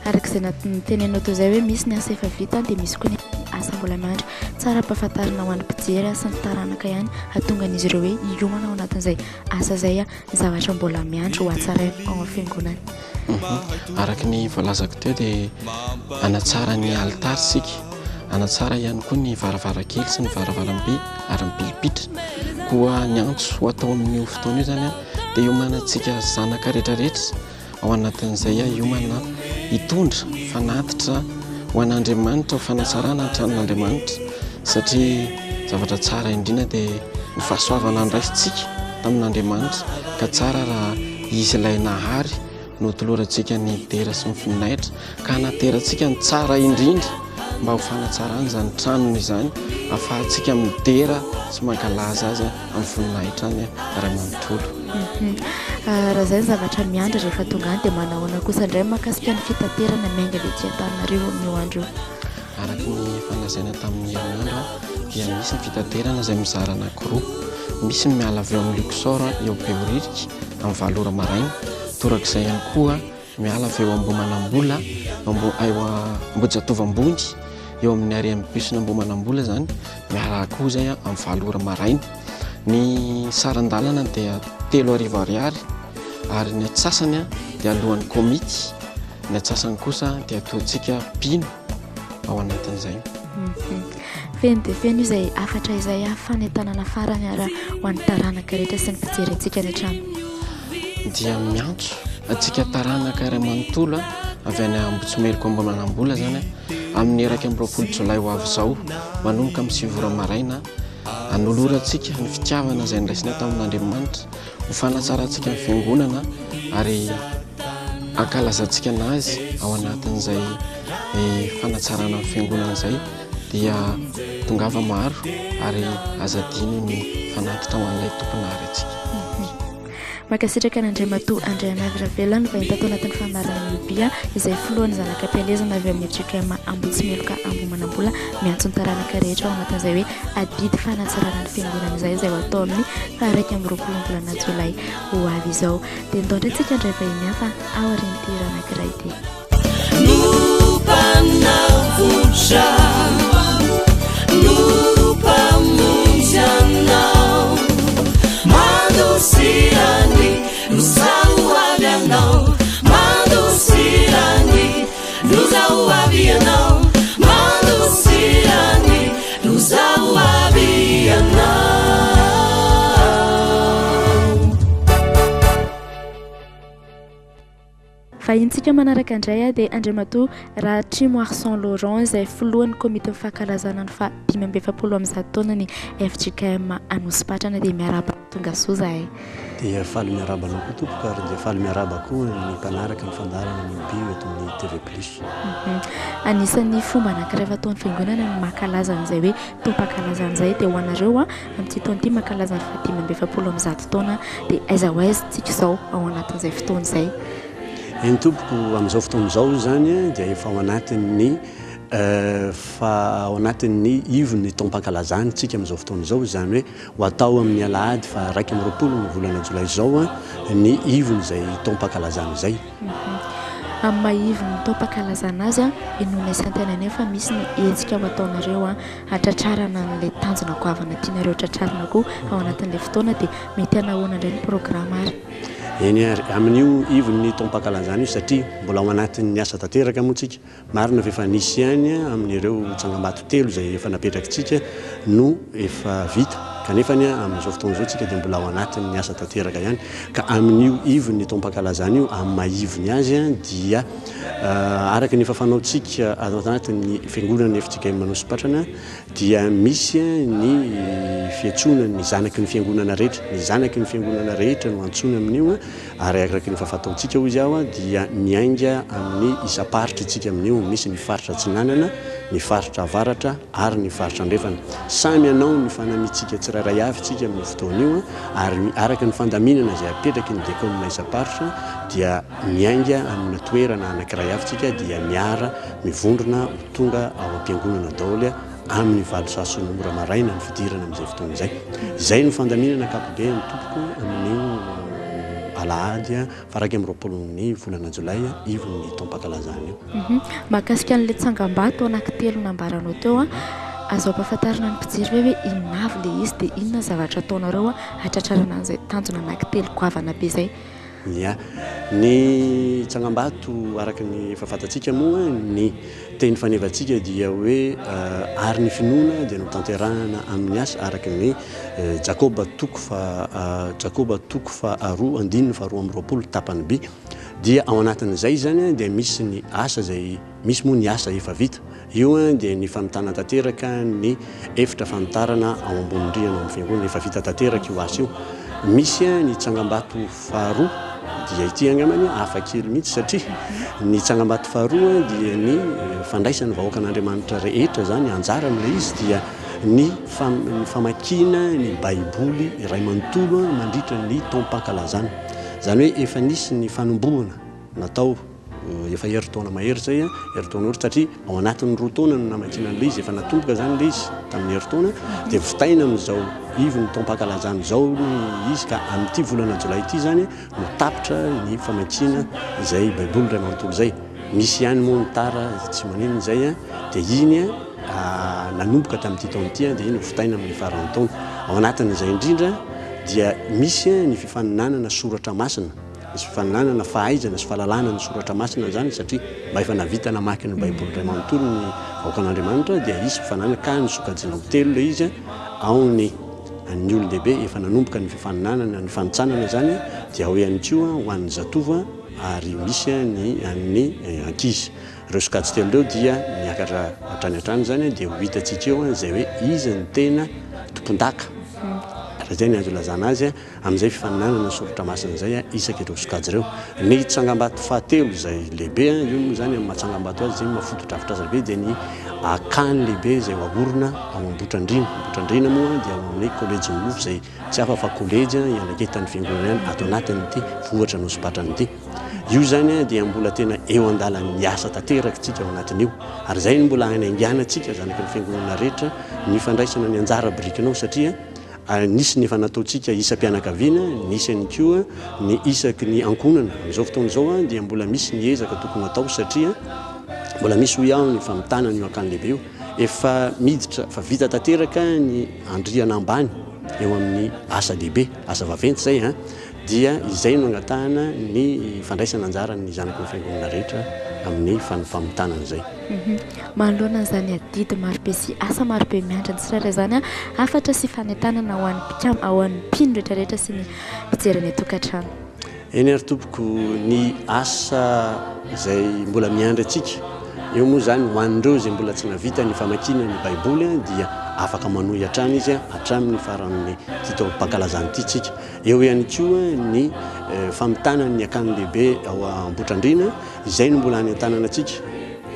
arak'izay natenenao tao izay hoe misy ny asa efa vita dia misy koa ny asa mbola miandry tsara ampahafantarina ho an'ny mpijery sy ny taranaka ihany hatonga an'izy ireo hoe hiomana ao anatin'izay asa izay ny zavatra mbola miandry ho atsaraina ao amin'ny fiangonana araka ny voalazako teo dia anatsara ny altara sika anatsara ihany koa ny varavarakely sy ny varavarambe ary ny pilipitra koa ny antso ho atao amin'ny fotoana io zany dia iomanantsika zanaka rehetrarehetra ao anatin'izay hiomana hitondra fanatitra ho an'Andriamanitra ho fanatsarana ny tranon'Andriamanitra satria zavatra tsara indrindra dia ny fahasoavana andraisitsika tamin'Andriamanitra ka tsara raha izy ilay nahary no tolorantsika ny dera sy ny fininaitra ka hanaterantsika ny tsara indrindra mba ho fanatsarana izany tranony izany ahafahantsika midera sy mankalaza azy amin'ny voninahitra any ray amanontolo raha izay ny zavatra miandry rehefa tonga any dia manahoana kosa indray mahakasika ny fitaterana miainga le tsy Antananarivo amin'ny andro araka ny fanazaina tamin'ny herinandro dia misy ny fitaterana izay mizara anankiroa misy ny miala avy eo amin'ny Luxor eo Behoririka amin'ny 7 ora maraina torak'izay ihany koa miala avy eo Ambohimanambola Ambojatova-Ambony eo amin'ny arian'ny pisona Ambohimanambola zany miala koa zay amin'ny 7 ora maraina ny sarandalana dia 3 ariary ary ny atsasany dia alohan'ny komity ny atsasany kosa dia ataontsika pino ao anatin'izay feno dia feno izay afatra izay fanentanana farany raha ho an'ny taranaka rehetra sy ny fijery atsika ny trano dia miantso atsika taranaka ray amanontolo avy any Ambotsimeloka Ambohimanambola zany amin'ny 20 Jolay ho avy izao manomboka amin'ny 7 ora maraina anolorantsika ny fitiavana izay niraisina tamin'Andriamanitra ho fanatsarantsika ny fiangonana ary ankalazantsika anazy ao anatin'izay fanatsarana ny fiangonana izay dia tongava maro ary azadiny ny fanatitra ho an'ilay tomponary atsika makasitraka n'Andriamatoa André Navravelona ny vahita tao anatin'ny fanarana Mibia izay filohan'ny zanakam-pelezana avy amin'ny FJKM Ambotsimeloka Ambohimanambola miantso ny taranaka rehetra ao anatin'izay hoe adidy fanatsarana ny fiangonana izay ho atao amin'ny 20 volana Jolay ho avy izao dia nitaondra antsika indray vahiny hafa ao aorian'ny tira anankiray ity Manusiani, Nusawabianao, Manusiani, Nusawabianao, Manusiani, Nusawabianao. vahintsika manaraka indray dia Andriamatoa Ratrimo Arsan Laurent izay filohan'ny komite mifankalazana ny fa 570 taona ny FJKM Anosipatrana dia miaraba tonga soa zahay. Dia faly miaraba anao koa tompoko ary dia faly miaraba koa ny mpanaraka ny fandarana ny bio eto amin'ny TV+. Anisan'ny fomba anankiray fataon'ny fiangonana ny mankalaza an'izay hoe tom-pankalaza an'izay dia ho anareo amin'ity taona ity mankalaza ny fa 570 taona dia aiza ho aiza tsika izao ao anatin'izay fotoana izay. Ny tompoko amin'izao fotoana izao zany dia efa ao anatin'ny ao anatin'ny ivon'ny taom-pankalazana tsika amin'izao fotoana izao izany hoe ho atao amin'ny alahady fa 20 ny volana jolay izao ny ivony izay taom-pankalazana izay. Amin'ny maivon'ny taom-pankalazana azy inoana isan-taina nefa misy ny hetsika ho ataonareo hatratrarana n'ilay tanjona goavana tianareo tratrarana koa ao anatin'ilay fotoana dia mety hanahoana indray ny programa ary. Eny ary amin'io ivon'ny taom-pankalazana io satria mbola ao anatin'ny asa tanteraka moa tsika marina fa efa nisy ihany amin'ireo tsangambato telo izay efa napetrakintsika no efa vita kanefa amin'izao fotoana izao tsika dia mbola ao anatin'ny asa tanteraka ihany ka amin'io ivon'ny taom-pankalazana io amin'ny maivony azy dia araka ny fafanaontsika ao anatin'ny fiangonana FJKM Anosipatrana dia misy ny fiantsoana ny zanaky ny fiangonana rehetra ny zanaky ny fiangonana rehetra no antsoina amin'io ary araka ny fafataontsika ho izy ao dia miainga amin'ny isa-paritra itsika amin'io misy ny faritra Atsinanana ny faritra Avaratra ary ny faritra Andrefana samy anao ny fanamitsika tsirairay avy tsika amin'ny fotoana io ary araka ny fandaminana izay apetraky ny diakonina isa-paritra dia miainga amin'ny toerana anankiray avy tsika dia miara mivondrona ho tonga ao am-piangonana daholo amin'ny valosasony mora maraina ny fidirana amin'izay fotoana izay. Izay ny fandaminana kapobe ny tompoko amin'io alahady fa 20 volana jolay ivon'ny taom-pankalazana io. Mahakasika an'ilay tsangambato anankitelo nambaranao teo azo ampahafantarina ny mpijery hoe inona avy ilay izy dia inona zavatra ataonareo hatratrarana an'izay tanjona anankitelo goavana be izay. Ya ny tsangambato araka ny efa fantatsika moa ny teny fanevantsika dia hoe ary ny finoana dia notanterahana amin'ny asa araka ny Jakoba toko fa 2:20 tapany B dia ao anatin'izay zany dia misy ny asa zay misy moa ny asa efa vita io dia ny famitana tanteraka ny efitra famitarana ao ambony rihana amin'ny fiangonana efa vita tanteraka io asa io misy ny tsangambato faharoa dia ity angamany afakely mihitsy satria ny tsangambato faharoa dia ny fandraisany vahoaka an'Andriamanitra rehetra zany anjara amin'ilay izy dia ny famakina ny baiboly iray manontolo mandritra ny taom-pankalazana zany hoe efa nisy ny fanombohana natao efa herintaona mahery zay herintaona ohatra satria ao anatin'ny 2 taona no namakina an'ilay izy efa natomboka zany ilay izy tamin'ny herintaona dia vitaina amin'izao ivon'ny taom-pankalazana izao izy ka amin'ity volana jolay ity zany no tapitra ny famakina izay baiboly iray manontolo zay misy ihany moa ny tara tsy manino izay dia iny nanomboka tamin'ity taona ity dia iny vitaina amin'ny farany taona ao anatin'izay indrindra dia misy ny fifaninanana soratra masina misy fifaninanana fahaizana sy fahalalana ny soratra masina zany satria mba efa navita namaky ny baiboly iray manontolo ny vahoakan'Andriamanitra dia isy fifaninanana ka ny sokajina ho telo ilay izy ao ny olon-dehibe efa nanomboka ny fifaninanana ny fanitsanana zany dia ao ihany koa ho an'ny zatova ary misy ny ankizy ireo sokajy telo ireo dia miakatra hatrany zany dia ho hitantsika eo izay hoe izy ny tena tompon-daka raha zay ny azo lazana azy amin'izay fifaninanana ny soratra masina izay isaka ireo sokajy ireo ny tsangambato fahatelo izay lehibe io moa zany amin'ny matsangambato azy zay mafotodrafitra azy lehibe dia ny akany lehibe izay hoahorona ao Ambohitrandrina moa dia ao amin'ny kolejy mofo izay tsy hafa fa kolejy ianaketan'ny fiangonana ihany ato anatin'ity vohatra Anosipatrana ity io zany dia mbola tena eo an-dalan'ny asa tanteraka tsika ao anatin'io ary zay ny mbola hanainganantsika zanaky ny fiangonana rehetra ny fandraisana ny anjara birikinao satria nisy ny efa nataontsika isam-pianakaviana nisy ihany koa ny isaky ny ankonana amin'izao fotoana izao dia mbola misy ny ezaka tokony atao satria mbola misy ho ao ny famitana ny akany lehibe io efa miditra fa vita tanteraka ny andriana ambany eo amin'ny asa lehibe asa vaventy zay dia izay no angatahana ny fandraisana anjara ny zanaky ny fiangonana rehetra amin'ny famitana izay. Manoloana izany adidy marobe sy asa marobe miandra ny tsirairay zany afatra sy fanentanana ho an'ny mpino rehetrarehetra sy ny mpijerany tokantrano. eny ary tompoko ny asa zay mbola miandry atsika eo moa zany hoan'ireo zay mbola tsy navita ny famakina ny baiboly dia afaka manohy hatrany izy hatramin'ny faran'ny tito-pankalazany ity tsika eo ihany koa ny famitana ny akany lehibe ao Ambohitrandrina izay no mbola any an-tanana atsika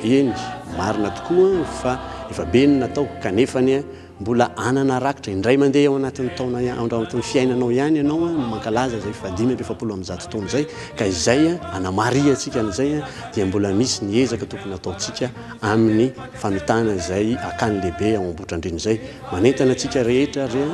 eny marina tokoa fa efa be ny natao kanefany mbola anana rakitra indray mandeha ao anatin'ny taona anatin'ny fiainanao ihany ianao no mankalaza zay 570 taona zay ka izay anamaria atsika an'izay dia mbola misy ny ezaka tokony ataotsika amin'ny famitana izay akany lehibe ao Ambohitrandrina zay manentana atsika rehetra ry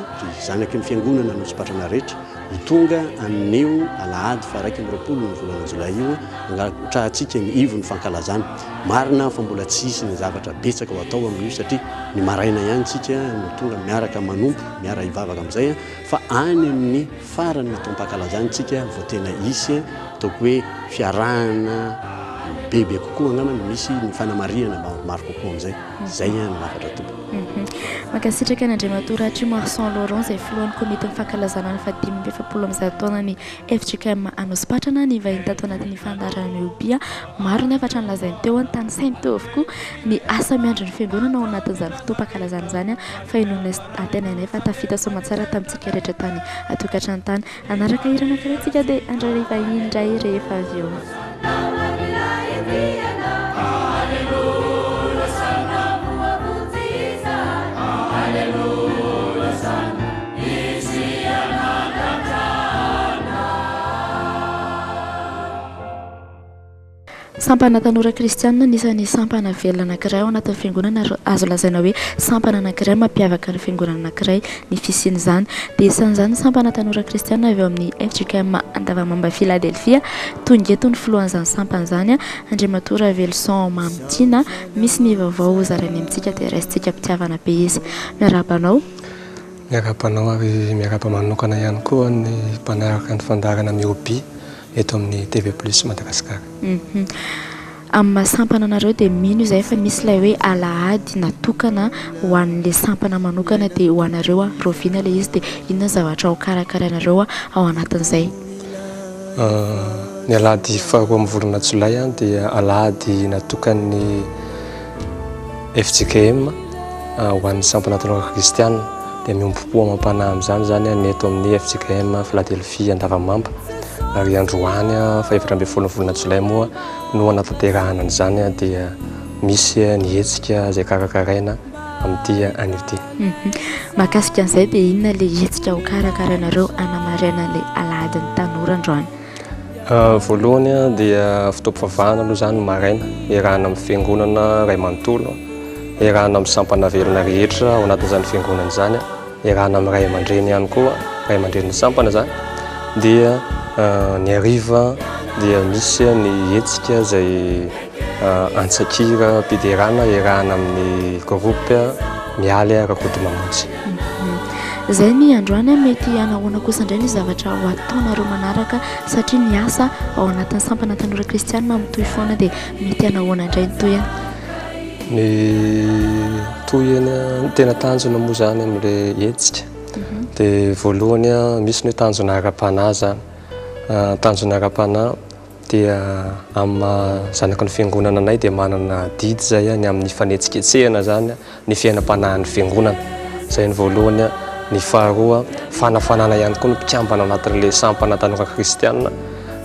zanaky ny fiangonana no sipatrana rehetra ho tonga amin'io alahady fa 1 ny volana Jolay io angatraha atsika ny ivo ny fankalazana marina fa mbola tsy isy ny zavatra betsaka ho atao amin'io satria ny maraina ihany tsika no tonga miaraka manompo miara hivavaka amin'izay fa any amin'ny farany taom-pankalazana tsika vao tena isy ataoko hoe fiarahana bebe kokoa angambany misy ny fanamariana maro kokoa amin'izay zay ny lafatra tompo makasitraka n'Andriamantoa Ratri Marsan Laurent zay filohan'ny komite fankalazana ny 570 taona ny FJKM Anosipatrana ny vahiny tato anatin'ny fandaharana Eobia maro ny afatra nolazainy teo ny tany sainy teo avokoa ny asa miandry ny fiangonana ao anatin'izany fotoam-pankalazana zany fa inoana antenanay fa tafita somatsara tamintsika rehetra tany atokatrany tany anaraka irana karentsika dia andray vahiny indray rehefa avy eo. Sampana tanora kristianina nisan'ny sampana velona anankiray ao anatin'ny fiangonana azo lazaina hoe sampana anankiray mampiavaka ny fiangonana anankiray ny fisian'izany dia isan'izany sampana tanora kristianina avy eo amin'ny FJKM Andavamamba Philadelphia tonga eto ny filohan'izany sampana izany Andriamantoa Ravelson Mamitiana misy ny vaovao zarany amintsika dia raisitsika mpitiavana be izy miarabanao ary miaraba manokana ihany koa ny mpanaraka ny fandarana miobi eto amin'ny TV Plus Madagasikara. Amin'ny mahasampana anareo dia mino izay fa misy ilay hoe alahady natokana ho an'ilay sampana manokana dia ho anareo roviana ilay izy dia inona zavatra ho karakarainareo ao anatin'izay. Ny alahady faharoa amin'ny volana Jolay dia alahady natokan'ny FJKM ho an'ny sampana tanora kristianina dia miompo-po mampanahy amin'izany zany ny eto amin'ny FJKM Philadelphia Andavamamba ary androany fa 17 volana Jolay moa no anatanterahana an'izany dia misy ny hetsika zay karakaraina amin'ity an'ity. Mahakasika an'izay dia inona ilay hetsika ho karakarainareo anamariana ilay alahadin'ny tanora androany? Voalohany dia fitaom-pivavahana aloha zany maraina iarahana amin'ny fiangonana Ray Manontolo iarahana amin'ny sampana velona rehetra ao anatin'izany fiangonana izany iarahana amin'ny Ray aman-dreny ihany koa Ray aman-dreny sampana zany dia ny hariva dia misy ny hetsika zay antsakira mpiderana iarahana amin'ny groupe mialy rakody mamonjy. Zay ny androany mety anahoana kosa indray ny zavatra ho ataonareo manaraka satria ny asa ao anatin'ny sampana tanora kristianina mitohy foana dia mety anahoana indray ny toyana. Ny toyana tena tanjona moa zany amin'ilay hetsika dia voalohany misy ny tanjona ara-panahy zany. Tanjona ara-panahy dia amin'ny zanaky ny fiangonana anay dia manana didy zay ny amin'ny fanetsiketsehana zany ny fiainam-panahin'ny fiangonana zay ny voalohany. Ny faharoa fanafanana ihany koa ny mpikambana anatin'ilay sampana tanora kristianina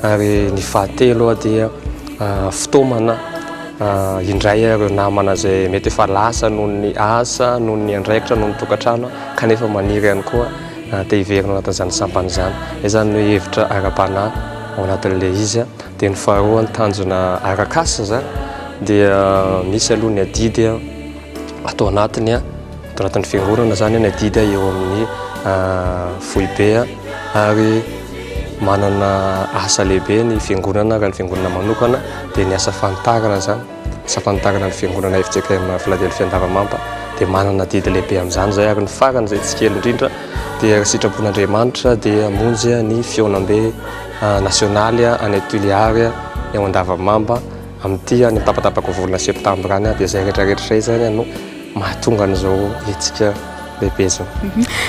ary ny fahatelo dia fitaomana indray ireo namana zay mety efa lasa noho ny asa noho ny andraikitra noho ny tokantrano kanefa maniry ihany koa dia hiverina anatin'izany sampana izany izany hoe hevitra ara-panahy ao anatin'ilay izy dia ny faharoa ny tanjona arakasa zany dia misy aloha ny adidy atao anatin'ny fiangonana zany ny adidy eo amin'ny foibe ary manana asa lehibe ny fiangonana raha ny fiangonana manokana dia ny asa fantarana zany asa fantarana ny fiangonana FJKM Philadelphia Andavamamba dia manana didy lehibe amin'izany zay ary ny farany zay tsy kely indrindra dia sitrapon'Andriamanitra dia monjy ny fionam-be nasionaly any Tuiliary eo Andavamamba amin'ity ny tapatapaka volana septambra any dia zay rehetrarehetra zay zany no mahatonga an'izao hetsika lehibe zao.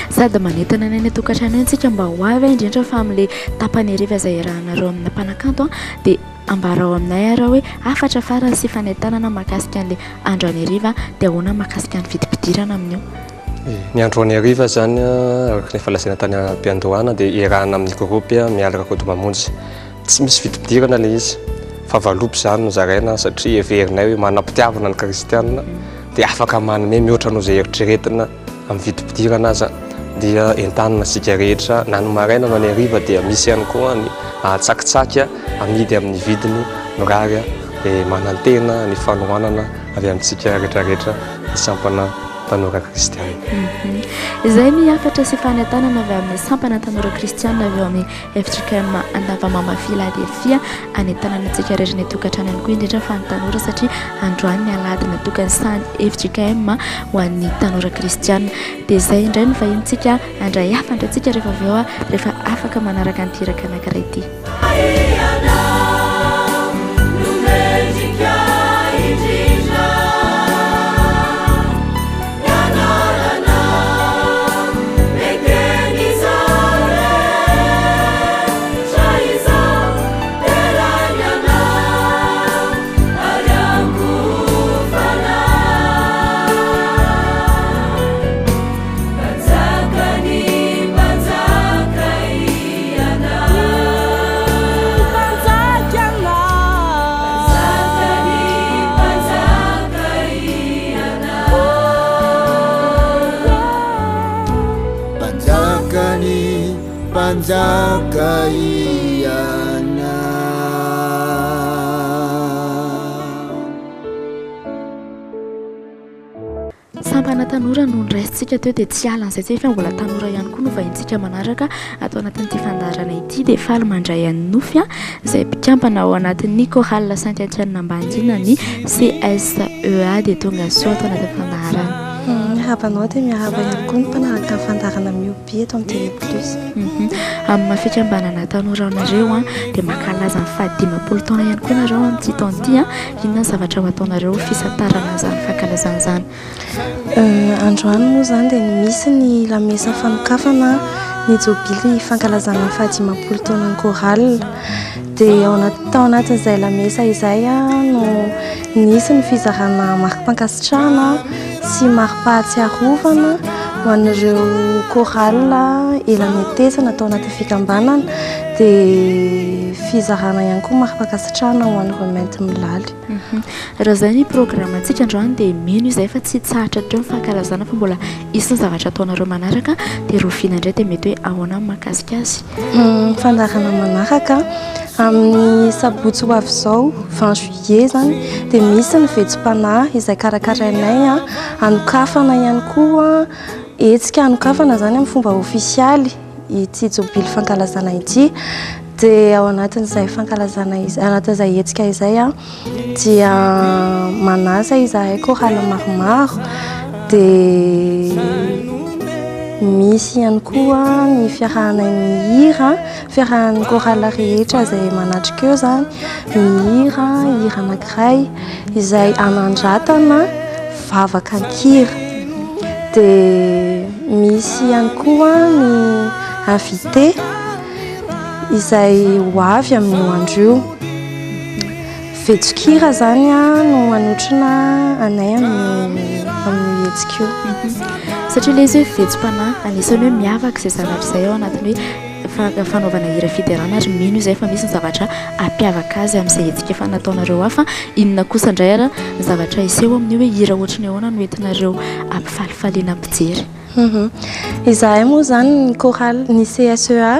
Sady manentana ny tokantrano antsika mba ho avy indrindra fa amin'ilay tapany ariva izay rahanareo amina mpanakanto dia ambarao aminay arao hoe afatra farany sy fanentanana mahakasika an'ilay andro any ariva dia ahoana mahakasika ny vidim-pidirana amin'io. Ny andro any ariva zany araka ny falazana tany am-piandohana dia iarahana amin'ny gropy mialaka kodo mamonjy. Tsy misy vidim-pidirana ilay izy fa valopy zany no zaraina satria everinay hoe manam-pitiavana ny kristianina dia afaka manome mihoatra anao izay eritreretina amin'ny vidim-pidirana aza dia entanina sika rehetra na ny maraina no any ariva dia misy ihany koa ny tsakitsaky amidy amin'ny vidiny mirary dia manantena ny fanohanana avy amintsika rehetrarehetra sampana tanora kristianina. Izay miafatra sy fanentanana avy amin'ny sampana tanora kristianina avy eo amin'ny FJKM Andavamamba Philadelphia anentanana antsika rehetra ny tokantrano ihany koa indrindra fa ny tanora satria androany ny alady natokany sany FJKM ho an'ny tanora kristianina dia izay indray no vahintsika andray afandra antsika rehefa avy eo rehefa afaka manaraka nytiraka anankiray ity. Panjaka iyana sampana tanora no niraisitsika teo dia tsy alan'izay tsy efa mbola tanora ihany koa no vahintsika manaraka atao anatin'ity fandarana ity dia faly mandray an'ny nofy izay mpikampana ao anatin'ny chorale Saint-Etienne Ambandina ny CSEA dia tonga soa atao anatin'ny fandarana. Miarabanao dia miaraba ihany koa ny mpanaraka fandarana miobi eto amin'ny TV Plus. Amin'ny fikambanana tanora anareo dia mankalaza ny fahadimapolo taona ihany koa nareo amin'ity taona ity inona ny zavatra ho ataonareo fisantarana izany fankalazana izany. Androany moa izany dia misy ny lamesa fanokafana ny jobily fankalazana ny fahadimapolo taona ny chorale dia tao anatin'izay lamesa izay no nisy ny fizarana mari-pankasitrahana sy mari-pahatsiarovana ho an'ireo chorale elametesana atao anaty fikambanana dia fizarana ihany koa mari-pankasitrahana ho an'ireo mainty milaly. Raha izay ny programme antsika androany dia mino izay fa tsy tsahatra treo ny fankalazana fa mbola isy ny zavatra ataonareo manaraka dia roviana indray dia mety hoe ahoana mahakasika azy. Fandarana manaraka amin'ny sabotsy ho avy izao 20 juillet zany dia misy ny vetsim-panahy izay karakarainay anokafana ihany koa hetsika anokafana zany amin'ny fomba ofisialy ity jobily fankalazana ity dia ao anatin'izay fankalazana anatin'izay hetsika izay dia manasa izahay chorale maromaro dia misy ihany koa ny fiarahanay mihira fiarahan'ny chorale rehetra izay manatrika eo zany mihira hira anankiray izay anandratana vavaka ankira dia misy ihany koa ny invité izay ho avy amin'io andro io vetsikira zany no manotrina anay amin'ny hetsika io. Satria ilay izy hoe vetsim-panahy anisan'ny hoe miavaka izay zavatra izay ao anatiny hoe fanaovana hira fiderana ary mino izay fa misy ny zavatra ampiavaka azy amin'izay hetsika efa nataonareo hafa inona kosa indray ny zavatra iseho amin'io hoe hira ohatrany ahoana no entinareo ampifalifaliana ampijery. Izahay moa zany ny chorale ny CSEA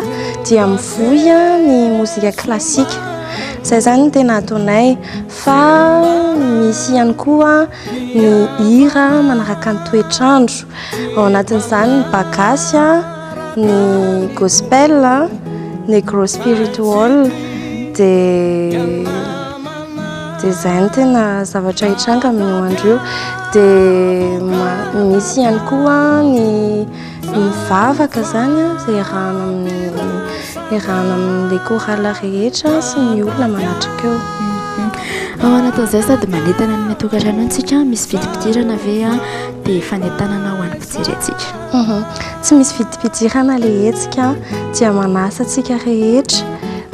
dia mivoy ny mozika klasika izay zany tena ataonay fa misy ihany koa ny hira manaraka ny toetrandro ao anatin'izany ny bagasy ny gospel ny gros spiritual dia izay no tena zavatra hitranga amin'io andro io dia misy ihany koa ny mivavaka zany izay iarahana amin'ilay chorale rehetra sy ny olona manatrika eo. Ao anatin'izay sady manentana ny tokantrano antsika misy vidim-pidirana ve dia fanentanana ho an'ny mpijery antsika. Tsy misy vidim-pidirana le hetsika dia manasa antsika rehetra,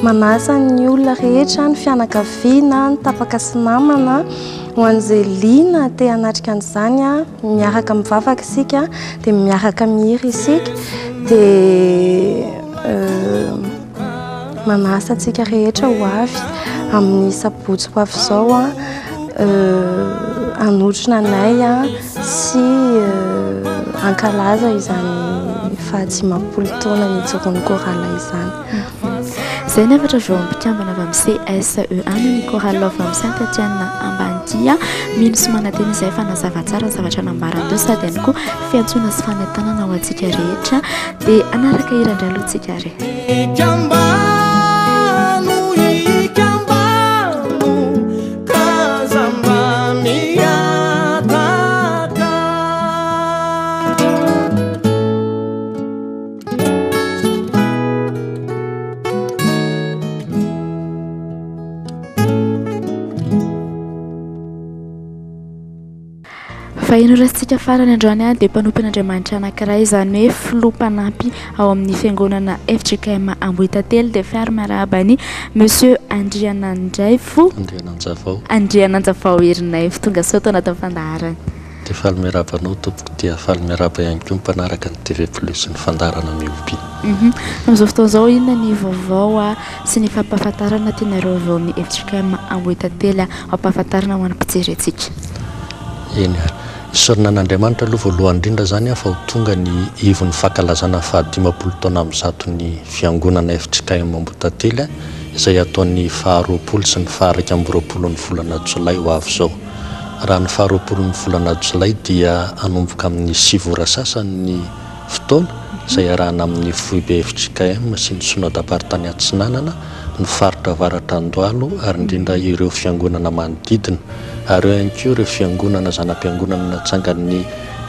manasa ny olona rehetra, ny fianakaviana, ny tapaka sy namana ho an'izay liana te hanatrika an'izany miaraka mivavaka isika dia miaraka mihira isika dia manasa antsika rehetra ho avy amin'ny sabotsy ho avy izao anotrona anay sy ankalaza izany fahadimapolo taona nijoroan'ny korala izany. Izay ny efatra vao mpikambana avy amin'ny CSEA ny korala avy amin'ny Saint-Etienne Ambandia mino sy manateny izay fanazava tsara ny zavatra nambarandeo sady ihany koa fiantsoana sy fanentanana ho antsika rehetra dia anaraka hiran-draloantsika re. Fa ino rasintsika farany androany dia mpanompon'Andriamanitra anankiray izany hoe filoha-mpanampy ao amin'ny fiangonana FJKM Ambohitately dia fiary miarahaba ny Monsieur Andriananjaifo Andriananjavao Herinayfo tonga sao tao anatin'ny fandaharany. Dia faly miarabanao tompoko dia faly miaraba ihany koa mpanaraka ny TV Plus ny fandarana mioby. Amin'izao fotoana izao inona ny vaovao sy ny fampahafantarana tianareo avy ao amin'ny FJKM Ambohitately ampahafantarana ho an'ny mpijery antsika. Eny isaorinan'Andriamanitra aloha voalohany indrindra zany fa ho tonga ny ivon'ny fankalazana fahadimapolo taona amin'ny zatony fiangonana FJKM Ambohitately izay ataon'ny faharoapolo sy ny faharaiky amby roapolo ny volana Jolay ho avy izao. Raha ny faharoapolo ny volana Jolay dia hanomboka amin'ny 7 ora sasany ny fotoana izay arahana amin'ny foibe FJKM sy ny sonadapartany Atsinanana ny faritra avaratra Andohalo ary indrindra ireo fiangonana manodidina ary eo ihany koa ireo fiangonana zanam-piangonana natsangan'ny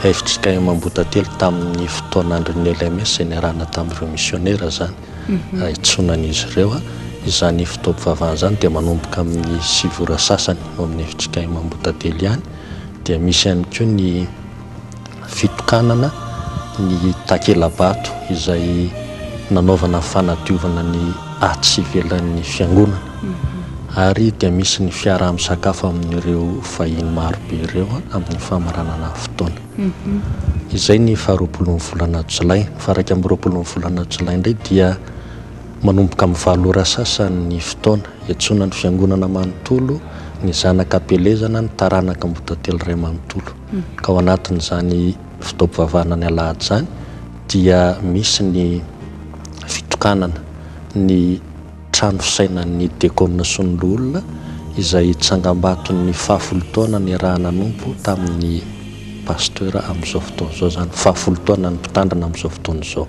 FJKM Ambohitately tamin'ny fotoanandron'ny LMS izay niarahana tamin'ireo misionera zany itsonan'izy ireo izany fitaovavahana zany dia manomboka amin'ny 7 ora sasany ao amin'ny FJKM Ambohitately ihany dia misy ihany koa ny fitokanana ny takela-bato izay nanaovana fanadiovana ny atsy ivelan'ny fiangonana ary dia misy ny fiaraha-misakafo amin'ireo fahiny marobe ireo amin'ny famaranana fotoana. Izay ny faharoapolo ny volana Jolay. Faraiky amby roapolo ny volana Jolay indray dia manomboka amin'ny 7 ora sasany ny fotoana iatsonan'ny fiangonana manontolo ny zanaka Pelezana ny taranaka Ambohitately Ray manontolo. Ka ao anatin'izany fitaovavahana ny alahady zany dia misy ny fitokanana ny trano fisainan'ny dekona Sonilolona izay tsangam-baton'ny 10 taona ny arahana nompo tamin'ny pasteur amin'izao fotoana izao zany 10 taona ny mpitandrina amin'izao fotoana izao.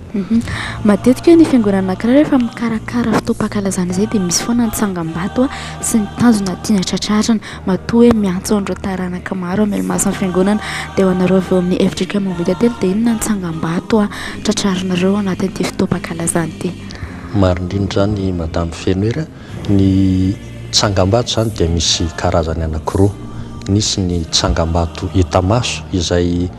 Matetika ny fiangonana anankiray rehefa mikarakara fotoam-pankalazana izay dia misy foana ny tsangam-bato sy ny tanjona tiana tratrarina matoa hoe miantso andreo taranaka maro amelomasa ny fiangonana dia ho anareo avy eo amin'ny FJKM Ambohitately dia inona ny tsangam-bato tratrarinareo anatin'ity fotoam-pankalazana ity. Marindrindra zany madame Fenoera ny tsangam-bato zany dia misy karazany anankiroa. Nisy ny tsangam-bato Itamaso izay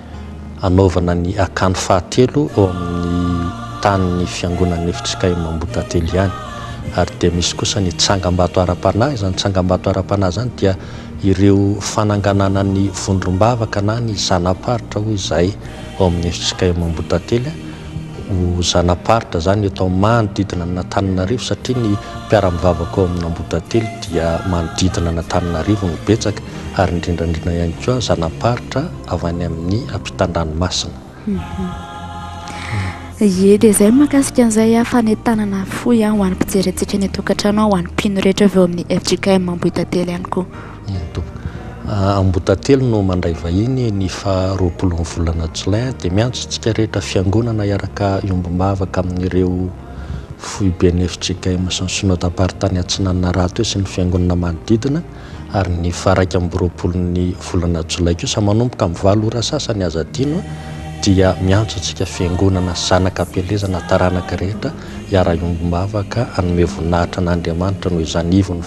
anaovana ny akany fahatelo ao amin'ny tanin'ny fiangonana FJKM Ambohitately ihany ary dia misy kosa ny tsangam-bato ara-panahy. Izany tsangam-bato ara-panahy zany dia ireo fananganana ny vondrom-bavaka na ny zanaparitra hoy izay ao amin'ny FJKM Ambohitately ho zanaparitra zany eto manodidina n'Antananarivo satria ny mpiara-mivavaka ao amin'ny Ambohitately dia manodidina n'Antananarivo ny betsaka ary indrindrandrindra ihany koa zanaparitra avy any amin'ny ampitan-dranomasina. Ie dia izay mahakasika an'izay fanentanana fohy ho an'ny mpijery antsika ny tokantrano ho an'ny mpino rehetra avy eo amin'ny FJKM Ambohitately ihany koa. Ambohitately no mandray vahiny ny faharoapolo ny volana Jolay dia miantso tsika rehetra fiangonana iaraka iombom-bavaka amin'ireo foiben'ny FJKM sy ny sonadapartany Atsinanana rato sy ny fiangonana manodidina ary ny faraiky amby roapolo ny volana Jolay kosa manomboka amin'ny 7 ora sasany azadino dia miantso tsika fiangonana zanaka Pelezana taranaka rehetra iara iombom-bavaka hanome voninahitra an'Andriamanitra noho izany ivony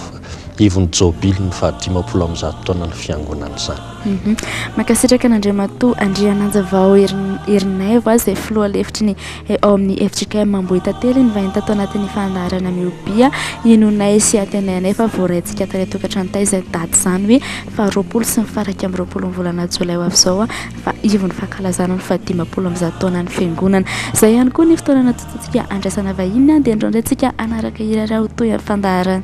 ivony jobily ny fahadimapolo amin'ny zato taona ny fiangonana izany. Makasitraka n'Andriamatoa Andriananja vao herinay va izay filoha lefitry ny ao amin'ny FJKM Ambohitra telo ny vahiny tato anatin'ny fandaharana miobia inonay sy atenainay fa voaraintsika tary tokantrano tay izay daty izany hoe 20 sy ny faraka amin'ny 20 volana jolay ho avy izao fa ivony fankalazana ny fahadimapolo amin'ny zato taona ny fiangonana. Izay ihany koa ny fotoana natotontsika andraisana vahiny dia indrandrayntsika anaraka irara ho toy amin'ny fandaharana.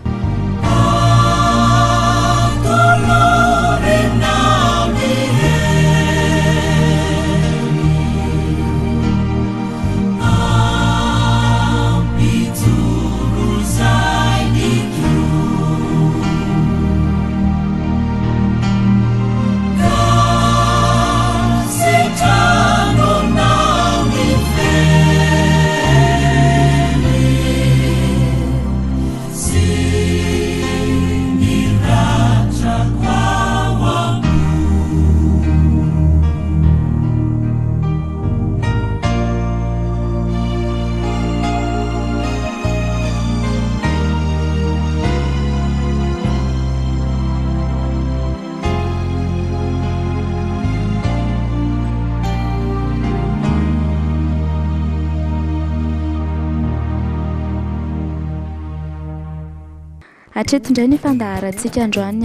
Hatreto indray ny fandaharantsika androany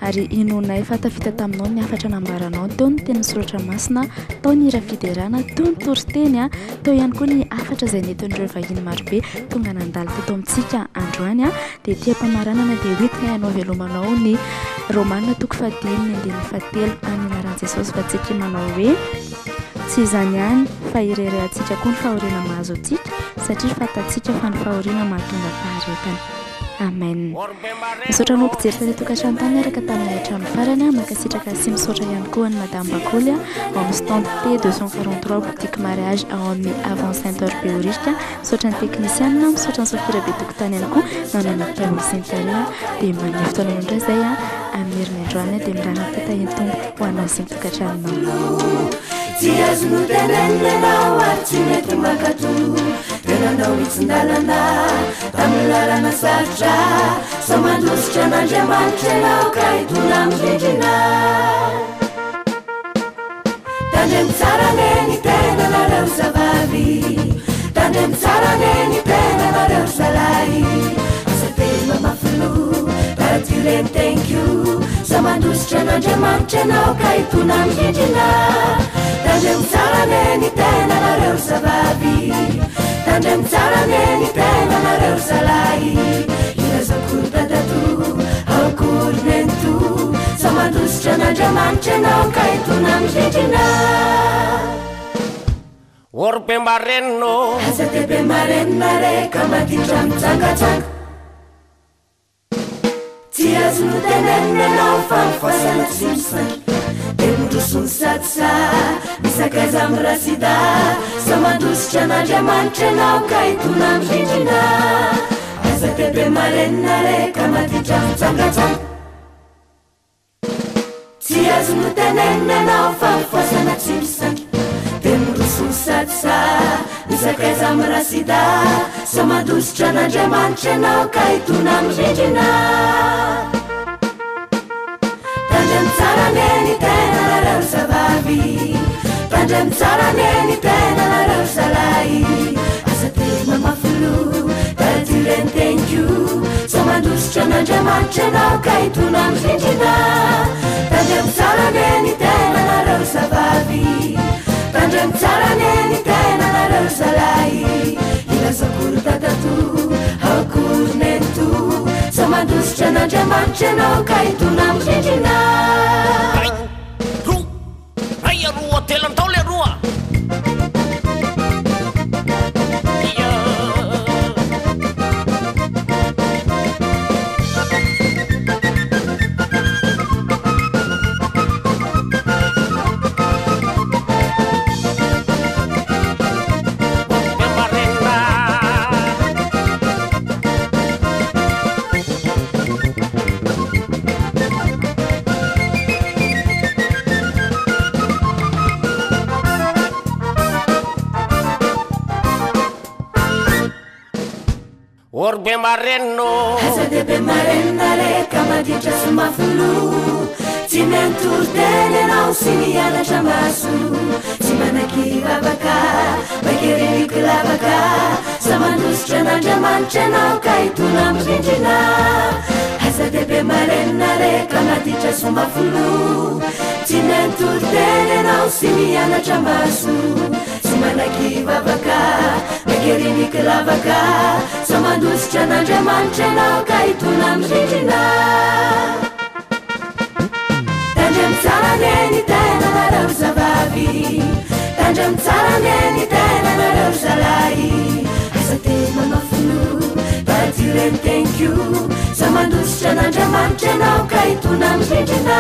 ary inonay fa tafita taminao ny afatra nambaranao teo ny teny soratra masina tao ny rafiderana teo ny toriteny teo ihany koa ny afatra izay nentin'ireo vahiny marobe tonga nandalo teto amintsika androany dia tia mpamaranana dia hoentina ianao velomanao ny Romanina toko 10:7 amin'ny anaran'i Jesosy fa tsika manao hoe tsy izany ihany fa irerentsika koa ny fahoriana mahazo antsika satria fantatsika fa ny fahoriana mahatonga faharetana. Amen. Misaotra anao mpijery tany tokantrano tany araka tamin'ny trano farany makasitraka sy misaotra ihany koa ny Madame Bakoly ao amin'ny stand T 243 boutique mariage ao amin'ny avant Saint-Or Béoriste. Misaotra ny teknisianina, misaotra ny sofira be tokotany ihany koa nanana tany Saint-Aria dia manefy fotoana indray izay amin'ny herin'ny androany dia mirana fitahintombo ho anao sy ny tokantranonao. Tiazo no tenenenao ary tsy mety makato tenanao itsindalana tamin'ny lalana sarotra sa mandositra n'Andriamanitra ianao ka hitona amin'rindrina tandremo tsara ne ny tena nareo zavavy tandremo tsara ne ny tena nareo zalahy asa teny mamafilo taratireny thank you sa mandositra n'Andriamanitra ianao ka hitona amin'rindrina tandremo tsara ne ny tena nareo zavavy tandremo tsara ne ny tena nareo zalahy ilazakory tatato aokory nento sa mandositra n'Andriamanitra ianao ka hitona amin'rindrina orbe marenno aza tebe marenina reka matitra mitsangatsanga tsy azo no tenenenao fa mifasana tsy misangy Demudusum satsa misakaiza mirasida samandusitra n'Andriamanitra ianao ka hitona amin'rindrina aza tebe marenina reka matitra mitsangatsanga tsy azo no tenenina ianao fa mifasana tsy misangy Demudusum satsa misakaiza mirasida samandusitra n'Andriamanitra ianao ka hitona amin'rindrina tandremo tsara ne ny tena nareo zavavy tandremo tsara ne ny tena nareo zalahy asa teny mamafilo taratireny thank you sa mandositra n'Andriamanitra ianao ka hitona amin'rindrina tandremo tsara ne ny tena nareo zavavy tandremo tsara ne ny tena nareo zalahy ilazakory tatato aokory nento sa mandositra n'Andriamanitra ianao ka hitona amin'rindrina Ai roa telantao le roa orbe marenno azadebe marennare kamaditra somafolo tsy mentorteny anao sy mianatra maso tsy manakivavaka makerenikilavaka samandositra n'andriamanitra anao ka hitona amrindrina azadebe marennare kamaditra somafolo tsy mentorteny anao sy mianatra maso tsy manakivavaka makerenikilavaka samandositra n'andriamanitra anao ka hitona amrindrina tandrem tsaranyeny tena nareo zavavi tandrem tsaranyeny tena nareo zalahy azatena mafolo badireny thank you samandositra n'andriamanitra anao ka hitona amrindrina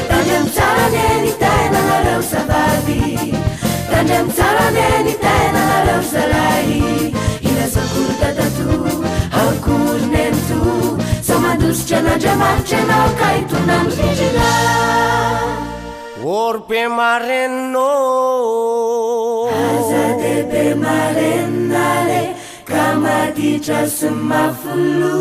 tandrem tsaranyeny tena nareo zavavi tandrem tsaranyeny tena nareo zalahy ilazakolo tatato akorinento samandositra n'andriamanitra anao ka hitona amrindrina orbe marenno azadebe marennare kamaditra somafolo